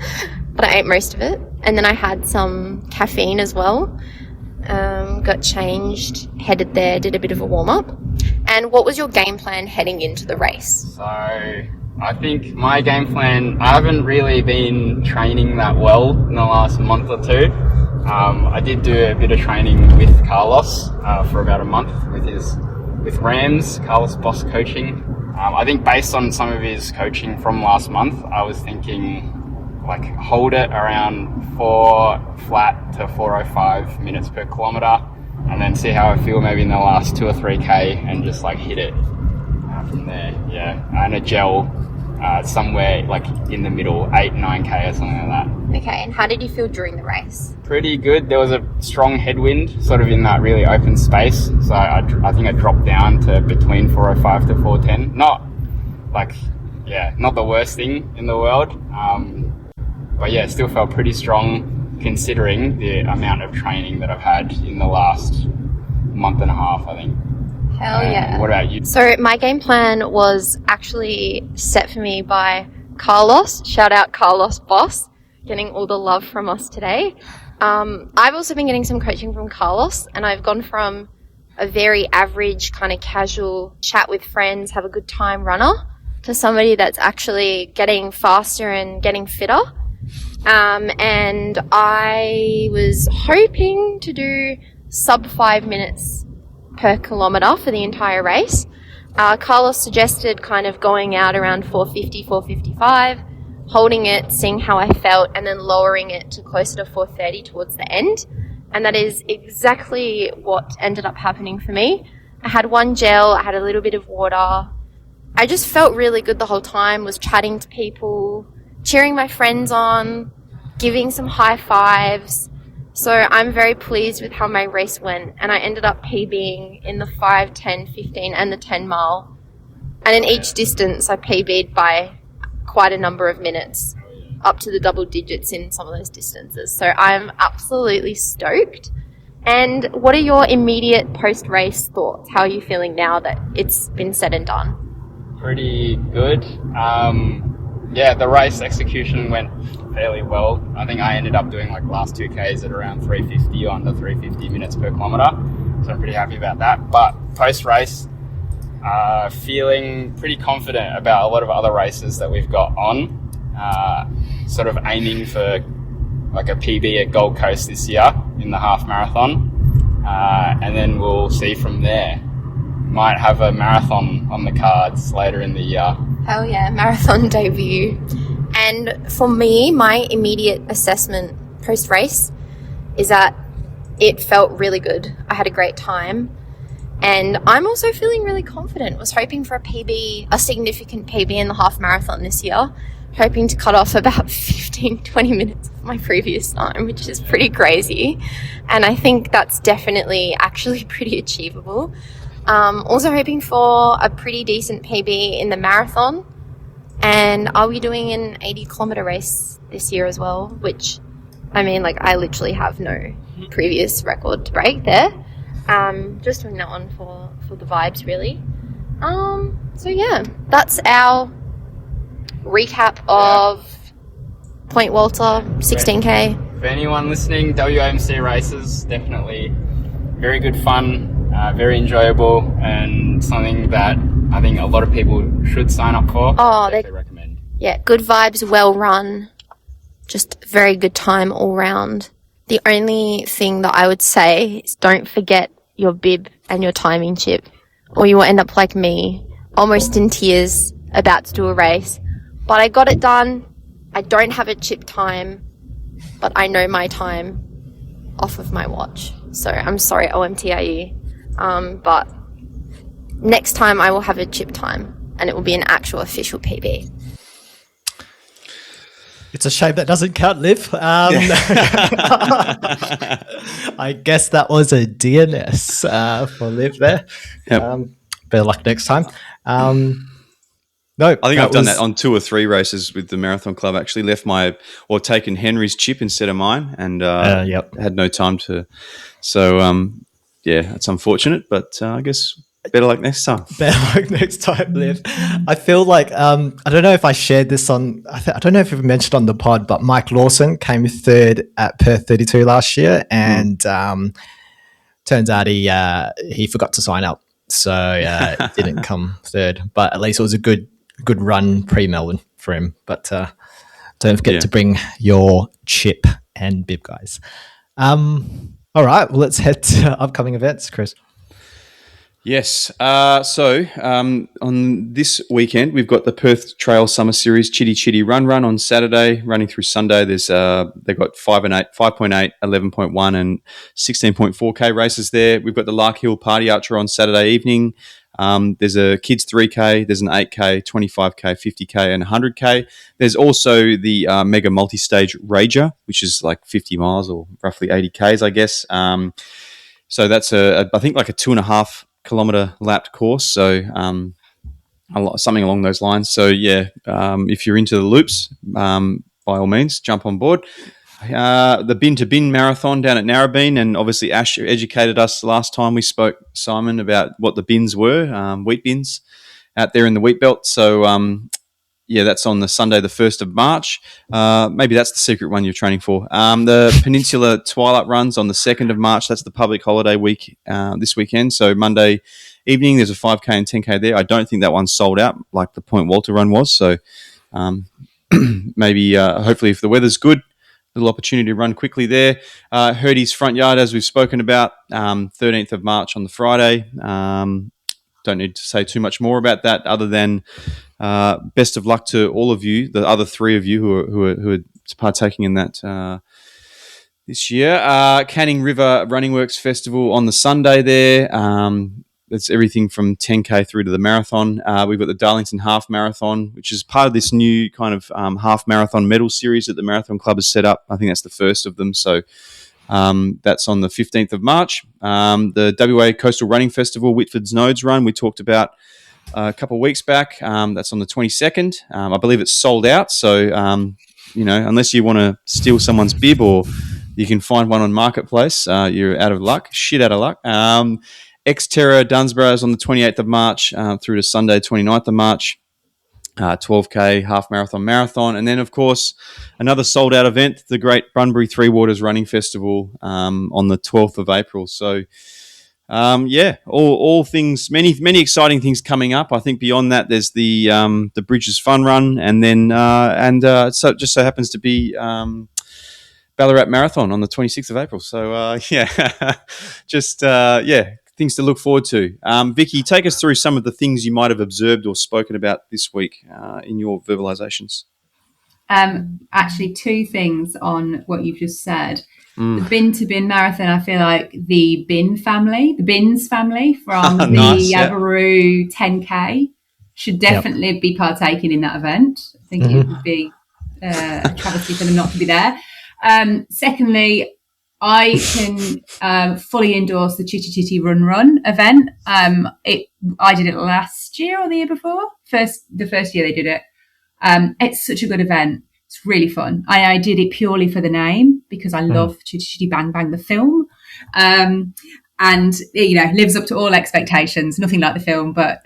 but I ate most of it. And then I had some caffeine as well. Got changed, headed there, did a bit of a warm-up. And what was your game plan heading into the race? So I think my game plan, I haven't really been training that well in the last month or two. I did do a bit of training with Carlos for about a month with Rams, Carlos Boss coaching. I think based on some of his coaching from last month, I was thinking like hold it around 4 flat to 4:05 minutes per kilometre, and then see how I feel maybe in the last 2 or 3K and just like hit it from there. Yeah, and a gel somewhere like in the middle, 8-9K or something like that. Okay, and how did you feel during the race? Pretty good. There was a strong headwind sort of in that really open space, so I think I dropped down to between 4:05 to 4:10. Not the worst thing in the world, but yeah, still felt pretty strong considering the amount of training that I've had in the last month and a half, I think. Hell yeah. What about you? So my game plan was actually set for me by Carlos. Shout out Carlos Boss, getting all the love from us today. I've also been getting some coaching from Carlos, and I've gone from a very average kind of casual chat with friends, have a good time runner, to somebody that's actually getting faster and getting fitter. And I was hoping to do sub 5 minutes per kilometre for the entire race. Carlos suggested kind of going out around 4:50, 4:55, holding it, seeing how I felt, and then lowering it to closer to 4:30 towards the end. And that is exactly what ended up happening for me. I had one gel, I had a little bit of water. I just felt really good the whole time, was chatting to people, cheering my friends on, giving some high fives. So I'm very pleased with how my race went, and I ended up PBing in the 5, 10, 15 and the 10 mile. And in each distance I PB'd by quite a number of minutes. up to the double digits in some of those distances. So I'm absolutely stoked. And what are your immediate post-race thoughts? How are you feeling now that it's been said and done? Pretty good. The race execution went fairly well. I think I ended up doing like last 2Ks at around 350 or under 350 minutes per kilometre. So I'm pretty happy about that. But post-race, feeling pretty confident about a lot of other races that we've got on. Sort of aiming for like a PB at Gold Coast this year in the half marathon. And then we'll see from there. Might have a marathon on the cards later in the year. Hell yeah, marathon debut. And for me, my immediate assessment post-race is that it felt really good. I had a great time. And I'm also feeling really confident. Was hoping for a PB, a significant PB in the half marathon this year. Hoping to cut off about 15-20 minutes of my previous time, which is pretty crazy. And I think that's definitely actually pretty achievable. Also hoping for a pretty decent PB in the marathon. And are we doing an 80-kilometre race this year as well? Which, I mean, like, I literally have no previous record to break there. Just doing that one for the vibes, really. So yeah, that's our recap of Point Walter 16K. For anyone listening, WAMC races, definitely very good fun, very enjoyable, and something that I think a lot of people should sign up for. Oh, they recommend. Yeah, good vibes, well run, just very good time all round. The only thing that I would say is don't forget your bib and your timing chip, or you will end up like me, almost in tears, about to do a race. But I got it done. I don't have a chip time, but I know my time off of my watch. So I'm sorry, OMTIE. But next time I will have a chip time, and it will be an actual official PB. It's a shame that doesn't count, Liv. I guess that was a DNS for Liv there. Yep. Better luck next time. No, I think I've done that on 2 or 3 races with the Marathon Club. Actually, taken Henry's chip instead of mine, and had no time to. So it's unfortunate, but I guess better luck next time. Better luck next time, Liv. I feel like I don't know if I shared this on. I don't know if you've mentioned on the pod, but Mike Lawson came 3rd at Perth 32 last year, and turns out he forgot to sign up, so didn't come 3rd. But at least it was a good run pre-Melbourne for him. But don't forget to bring your chip and bib, guys. All right, well, let's head to upcoming events, Chris. Yes. So on this weekend, we've got the Perth Trail Summer Series Chitty Chitty Run on Saturday, running through Sunday. There's they've got 5.8, 11.1, and 16.4K races there. We've got the Lark Hill Party Ultra on Saturday evening. There's a kids 3K, there's an 8K, 25K, 50K, and 100K. There's also the mega multi-stage Rager, which is like 50 miles or roughly 80 Ks, I guess. So that's I think like a 2.5 kilometer lapped course. So something along those lines. So if you're into the loops, by all means, jump on board. The Bin to Bin Marathon down at Narrabeen, and obviously Ash educated us last time we spoke, Simon, about what the bins were, wheat bins out there in the wheat belt. So that's on the Sunday, the 1st of March. Maybe that's the secret one you're training for. The Peninsula Twilight Run's on the 2nd of March. That's the public holiday week this weekend. So Monday evening, there's a 5K and 10K there. I don't think that one's sold out like the Point Walter Run was. So maybe, hopefully, if the weather's good, little opportunity to run quickly there. Herdy's Frontyard, as we've spoken about, 13th of March on the Friday. Don't need to say too much more about that other than best of luck to all of you, the other 3 of you who are partaking in that this year. Canning River Running Works Festival on the Sunday there. It's everything from 10K through to the marathon. We've got the Darlington Half Marathon, which is part of this new kind of half marathon medal series that the Marathon Club has set up. I think that's the first of them. So that's on the 15th of March. The WA Coastal Running Festival, Whitford's Nodes Run, we talked about a couple of weeks back. That's on the 22nd. I believe it's sold out. So unless you want to steal someone's bib or you can find one on Marketplace, you're out of luck, shit out of luck. Xterra Dunsborough is on the 28th of March through to Sunday, 29th of March. 12K, half marathon. And then, of course, another sold-out event, the Great Bunbury Three Waters Running Festival on the 12th of April. So, all things, many exciting things coming up. I think beyond that, there's the Bridges Fun Run, and then so it just so happens to be Ballarat Marathon on the 26th of April. So, things to look forward to. Vicky, take us through some of the things you might have observed or spoken about this week in your verbalizations. Actually, two things on what you've just said. The Bin to Bin Marathon, I feel like the Bins family from Nice, the Yaberoo 10K should definitely be partaking in that event. I think it would be a travesty for them not to be there. Secondly, I can fully endorse the Chitty Chitty Run event. I did it last year or the year before. The first year they did it. It's such a good event. It's really fun. I did it purely for the name because I love Chitty Chitty Bang Bang, the film. And, lives up to all expectations. Nothing like the film, but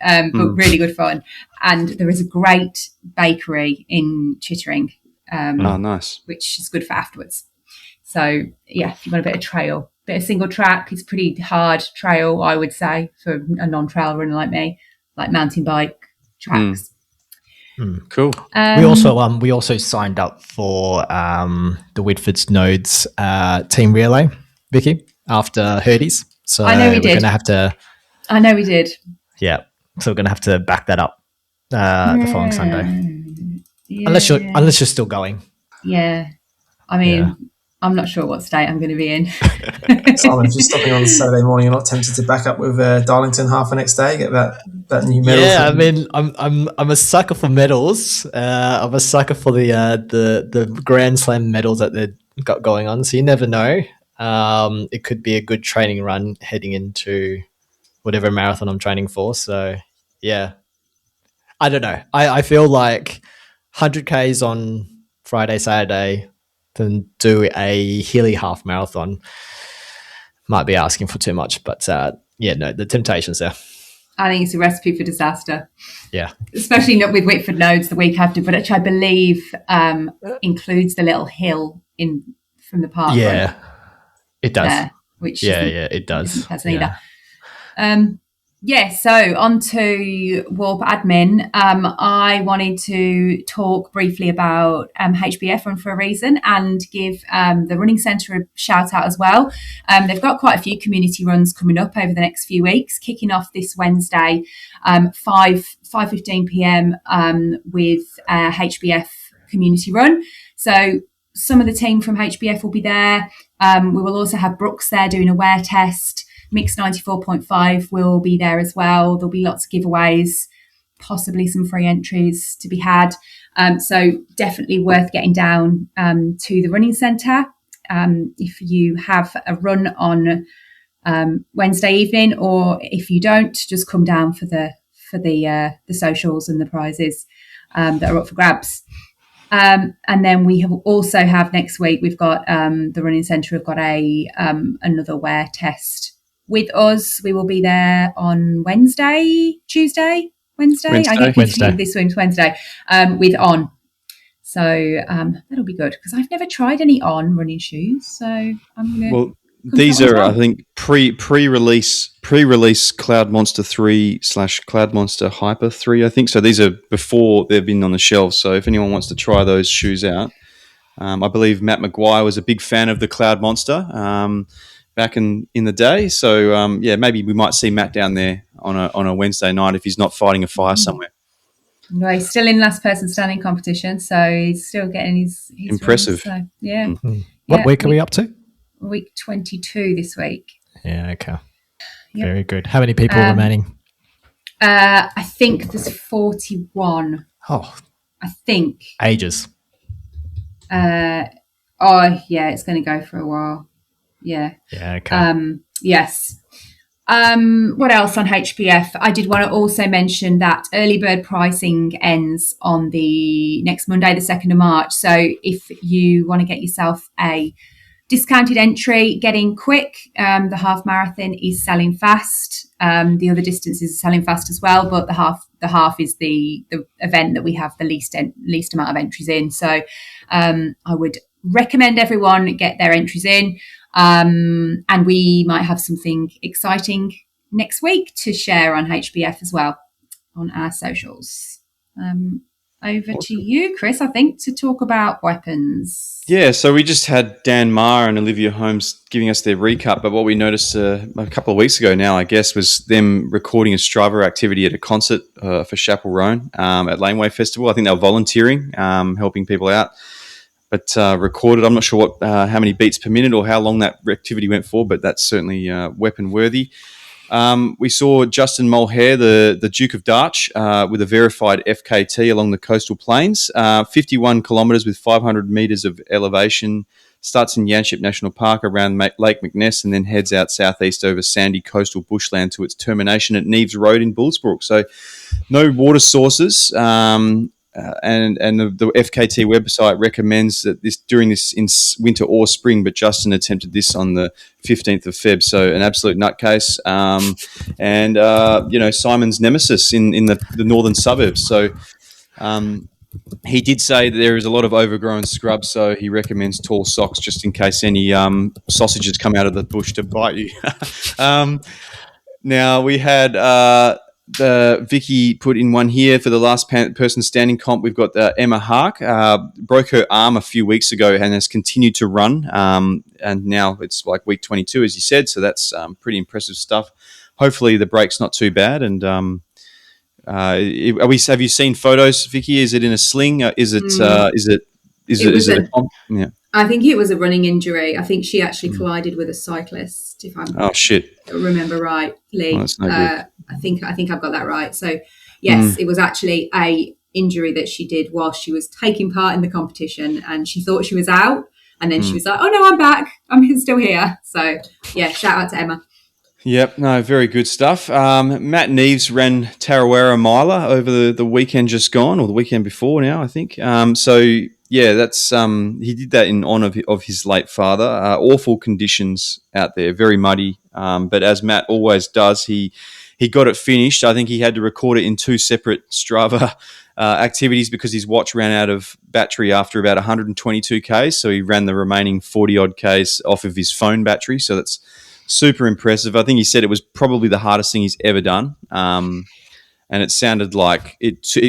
really good fun. And there is a great bakery in Chittering. Nice. Which is good for afterwards. So, if you want a bit of trail, bit of single track, it's pretty hard trail, I would say, for a non-trail runner like me, like mountain bike tracks. Cool. We also signed up for the Whitford's Nodes team relay, Vicky, after Herdy's. So I know we did. I know we did. Yeah. So we're going to have to back that up the following Sunday. Yeah. Unless you're still going. Yeah. I mean, I'm not sure what state I'm going to be in. Simon, if you're stopping on Saturday morning, you're not tempted to back up with Darlington half the next day, get that new medal. Yeah, I mean, I'm a sucker for medals. I'm a sucker for the Grand Slam medals that they've got going on. So you never know. It could be a good training run heading into whatever marathon I'm training for. So yeah, I don't know. I feel like 100Ks on Friday, Saturday, then do a hilly half marathon might be asking for too much, but the temptation's there. I think it's a recipe for disaster. Yeah, especially not with Whitford Nodes the week after, but which I believe includes the little hill from the park. Yeah, it does. There, which it does. Isn't pleasant either. So on to WARP admin. I wanted to talk briefly about HBF Run for a reason and give the running centre a shout out as well. They've got quite a few community runs coming up over the next few weeks, kicking off this Wednesday, 5:15 p.m. With HBF community run. So some of the team from HBF will be there. We will also have Brooks there doing a wear test. Mix 94.5 will be there as well. There'll be lots of giveaways, possibly some free entries to be had. So definitely worth getting down to the running centre. If you have a run on Wednesday evening, or if you don't, just come down for the socials and the prizes that are up for grabs. And then we also have next week, we've got the running centre have got another wear test with us. We will be there on Wednesday. I get confused this week's Wednesday with On. So that'll be good because I've never tried any On running shoes. So I'm going to. Well, these are, I think, pre-release Cloud Monster 3 / Cloud Monster Hyper 3, I think. So these are before they've been on the shelves. So if anyone wants to try those shoes out, I believe Matt Maguire was a big fan of the Cloud Monster back in the day. So, maybe we might see Matt down there on a Wednesday night if he's not fighting a fire somewhere. No, he's still in last person standing competition, so he's still getting his impressive. Runs, so, yeah. Mm-hmm. What week are we up to? Week 22 this week. Yeah, okay. Yep. Very good. How many people remaining? I think there's 41. Oh. I think. Ages. It's going to go for a while. Yeah. Yeah, okay. Yes. What else on HBF? I did want to also mention that early bird pricing ends on the next Monday, the 2nd of March. So if you want to get yourself a discounted entry, get in quick. The half marathon is selling fast. The other distances are selling fast as well, but the half is the event that we have the least amount of entries in. So I would recommend everyone get their entries in. And we might have something exciting next week to share on HBF as well on our socials. Over to you, Chris, I think, to talk about weapons. Yeah, so we just had Dan Maher and Olivia Holmes giving us their recap, but what we noticed a couple of weeks ago now, I guess, was them recording a Strava activity at a concert for Chapel Roan at Laneway Festival. I think they were volunteering, helping people out, but recorded. I'm not sure what how many beats per minute or how long that activity went for, but that's certainly weapon worthy. We saw Justin Mulhair, the Duke of Darch, with a verified FKT along the coastal plains, 51 kilometres with 500 metres of elevation, starts in Yanchep National Park around Lake McNess and then heads out southeast over sandy coastal bushland to its termination at Neves Road in Bullsbrook. So no water sources, and the FKT website recommends that during this in winter or spring, but Justin attempted this on the 15th of Feb, so an absolute nutcase. Simon's nemesis in the northern suburbs. So he did say that there is a lot of overgrown scrub, so he recommends tall socks just in case any sausages come out of the bush to bite you. Now we had the Vici put in one here for the last person standing comp. We've got Emma Haak, broke her arm a few weeks ago and has continued to run. And now it's like week 22, as you said. So that's pretty impressive stuff. Hopefully the break's not too bad. And have you seen photos, Vici? Is it in a sling? Is it? Yeah. I think it was a running injury. I think she actually collided with a cyclist. If I remember rightly, that's no good. I think I've got that right. So yes, it was actually a injury that she did while she was taking part in the competition, and she thought she was out, and then she was like, "Oh no, I'm back. I'm still here." So yeah, shout out to Emma. Yep, no, very good stuff. Matt Neves ran Tarawera Miler over the weekend just gone, or the weekend before now, I think. Yeah, that's he did that in honour of his late father. Awful conditions out there, very muddy. But as Matt always does, he got it finished. I think he had to record it in two separate Strava activities because his watch ran out of battery after about 122 Ks. So he ran the remaining 40 odd Ks off of his phone battery. So that's super impressive. I think he said it was probably the hardest thing he's ever done. And it sounded like it took.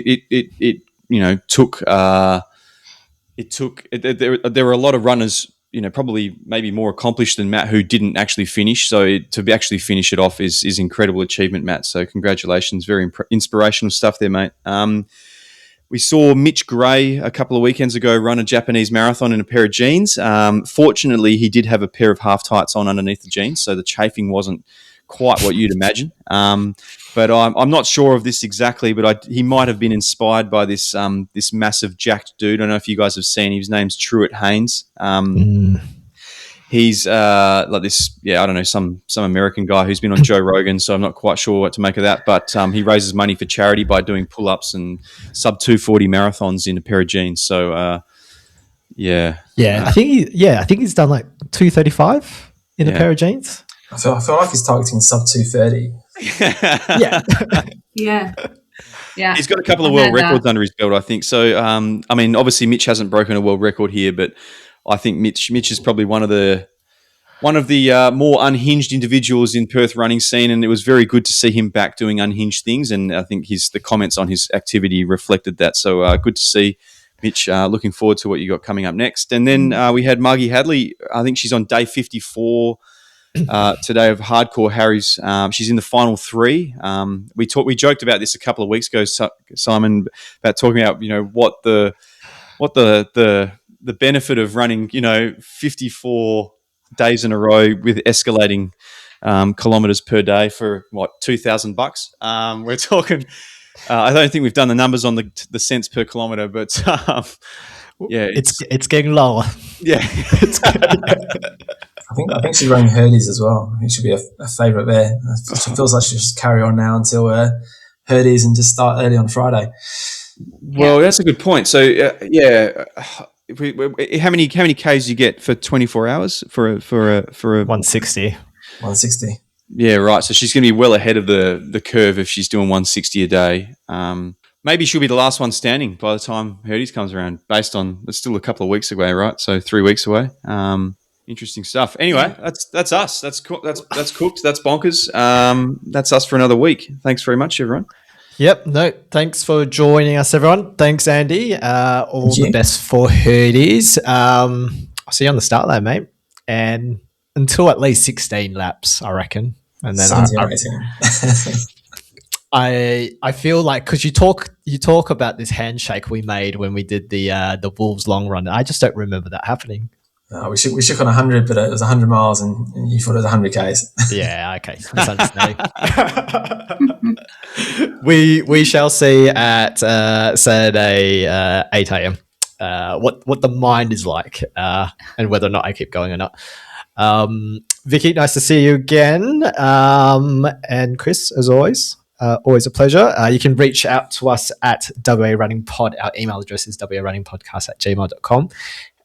There were a lot of runners, probably maybe more accomplished than Matt who didn't actually finish. So to actually finish it off is incredible achievement, Matt. So congratulations. Very inspirational stuff there, mate. We saw Mitch Grey a couple of weekends ago run a Japanese marathon in a pair of jeans. Fortunately, he did have a pair of half tights on underneath the jeans, so the chafing wasn't quite what you'd imagine. But I'm not sure of this exactly, but he might have been inspired by this massive jacked dude. I don't know if you guys have seen him. His name's Truett Haynes. He's like this, I don't know, some American guy who's been on Joe Rogan, so I'm not quite sure what to make of that. But he raises money for charity by doing pull-ups and sub 240 marathons in a pair of jeans. So I think he's done like 235 in a pair of jeans. I feel like he's targeting sub 230. Yeah. He's got a couple of world records under his belt, I think. So, obviously Mitch hasn't broken a world record here, but I think Mitch is probably one of the more unhinged individuals in Perth running scene, and it was very good to see him back doing unhinged things. And I think the comments on his activity reflected that. So good to see Mitch. Looking forward to what you got coming up next. And then we had Margie Hadley. I think she's on day 54 today of Hardcore Harry's. She's in the final three. We joked about this a couple of weeks ago, Simon, about talking about what the benefit of running 54 days in a row with escalating kilometers per day for $2,000. We're talking. I don't think we've done the numbers on the cents per kilometer, but it's getting lower. Yeah. I think she's running Herdy's as well. I think she'll be a favourite there. She feels like she'll just carry on now until Herdy's and just start early on Friday. Well, that's a good point. So, how many Ks you get for 24 hours for a 160. 160. Yeah, right. So she's going to be well ahead of the curve if she's doing 160 a day. Maybe she'll be the last one standing by the time Herdy's comes around. Based on it's still a couple of weeks away, right? So 3 weeks away. Interesting stuff. Anyway, that's us. That's cooked. That's bonkers. That's us for another week. Thanks very much, everyone. Yep. No, thanks for joining us, everyone. Thanks, Andy. All the best for Herdy's. I'll see you on the start line, mate. And until at least 16 laps, I reckon. And then I feel like because you talk about this handshake we made when we did the Wolves long run. I just don't remember that happening. We shook on 100, but it was 100 miles, and you thought it was 100 Ks. Yeah, okay, that's understanding. we shall see at Saturday 8 a.m. What the mind is like, and whether or not I keep going or not. Vicky, nice to see you again, and Chris, as always. Always a pleasure. You can reach out to us at WA Running Pod. Our email address is warunningpodcast@gmail.com.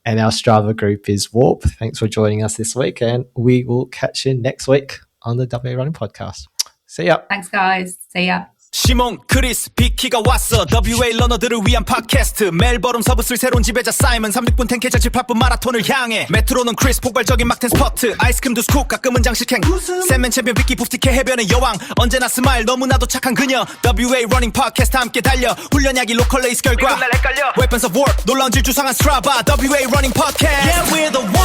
And our Strava group is Warp. Thanks for joining us this week. And we will catch you next week on the WA Running Podcast. See ya. Thanks, guys. See ya. 시몬, 크리스, 비키가 왔어. WA 러너들을 위한 팟캐스트. 매일 벌음 서브스를 새로운 지배자 사이먼. 36분 10K 자질 바쁜 마라톤을 향해. 메트로는 크리스 폭발적인 막텐 스퍼트. 아이스크림도 스쿱 가끔은 장식행. 샌맨 챔피언 비키 부스티케 해변의 여왕. 언제나 스마일 너무나도 착한 그녀. WA 러닝 팟캐스트 함께 달려. 훈련약이 로컬 레이스 결과. Weapons of War 놀라운 질 주상한 스트라바. WA 러닝 팟캐스트. Yeah, we're the one.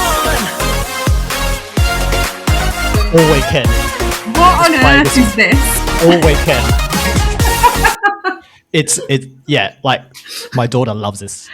All weekend. What on earth is this? All weekend. It's like my daughter loves this.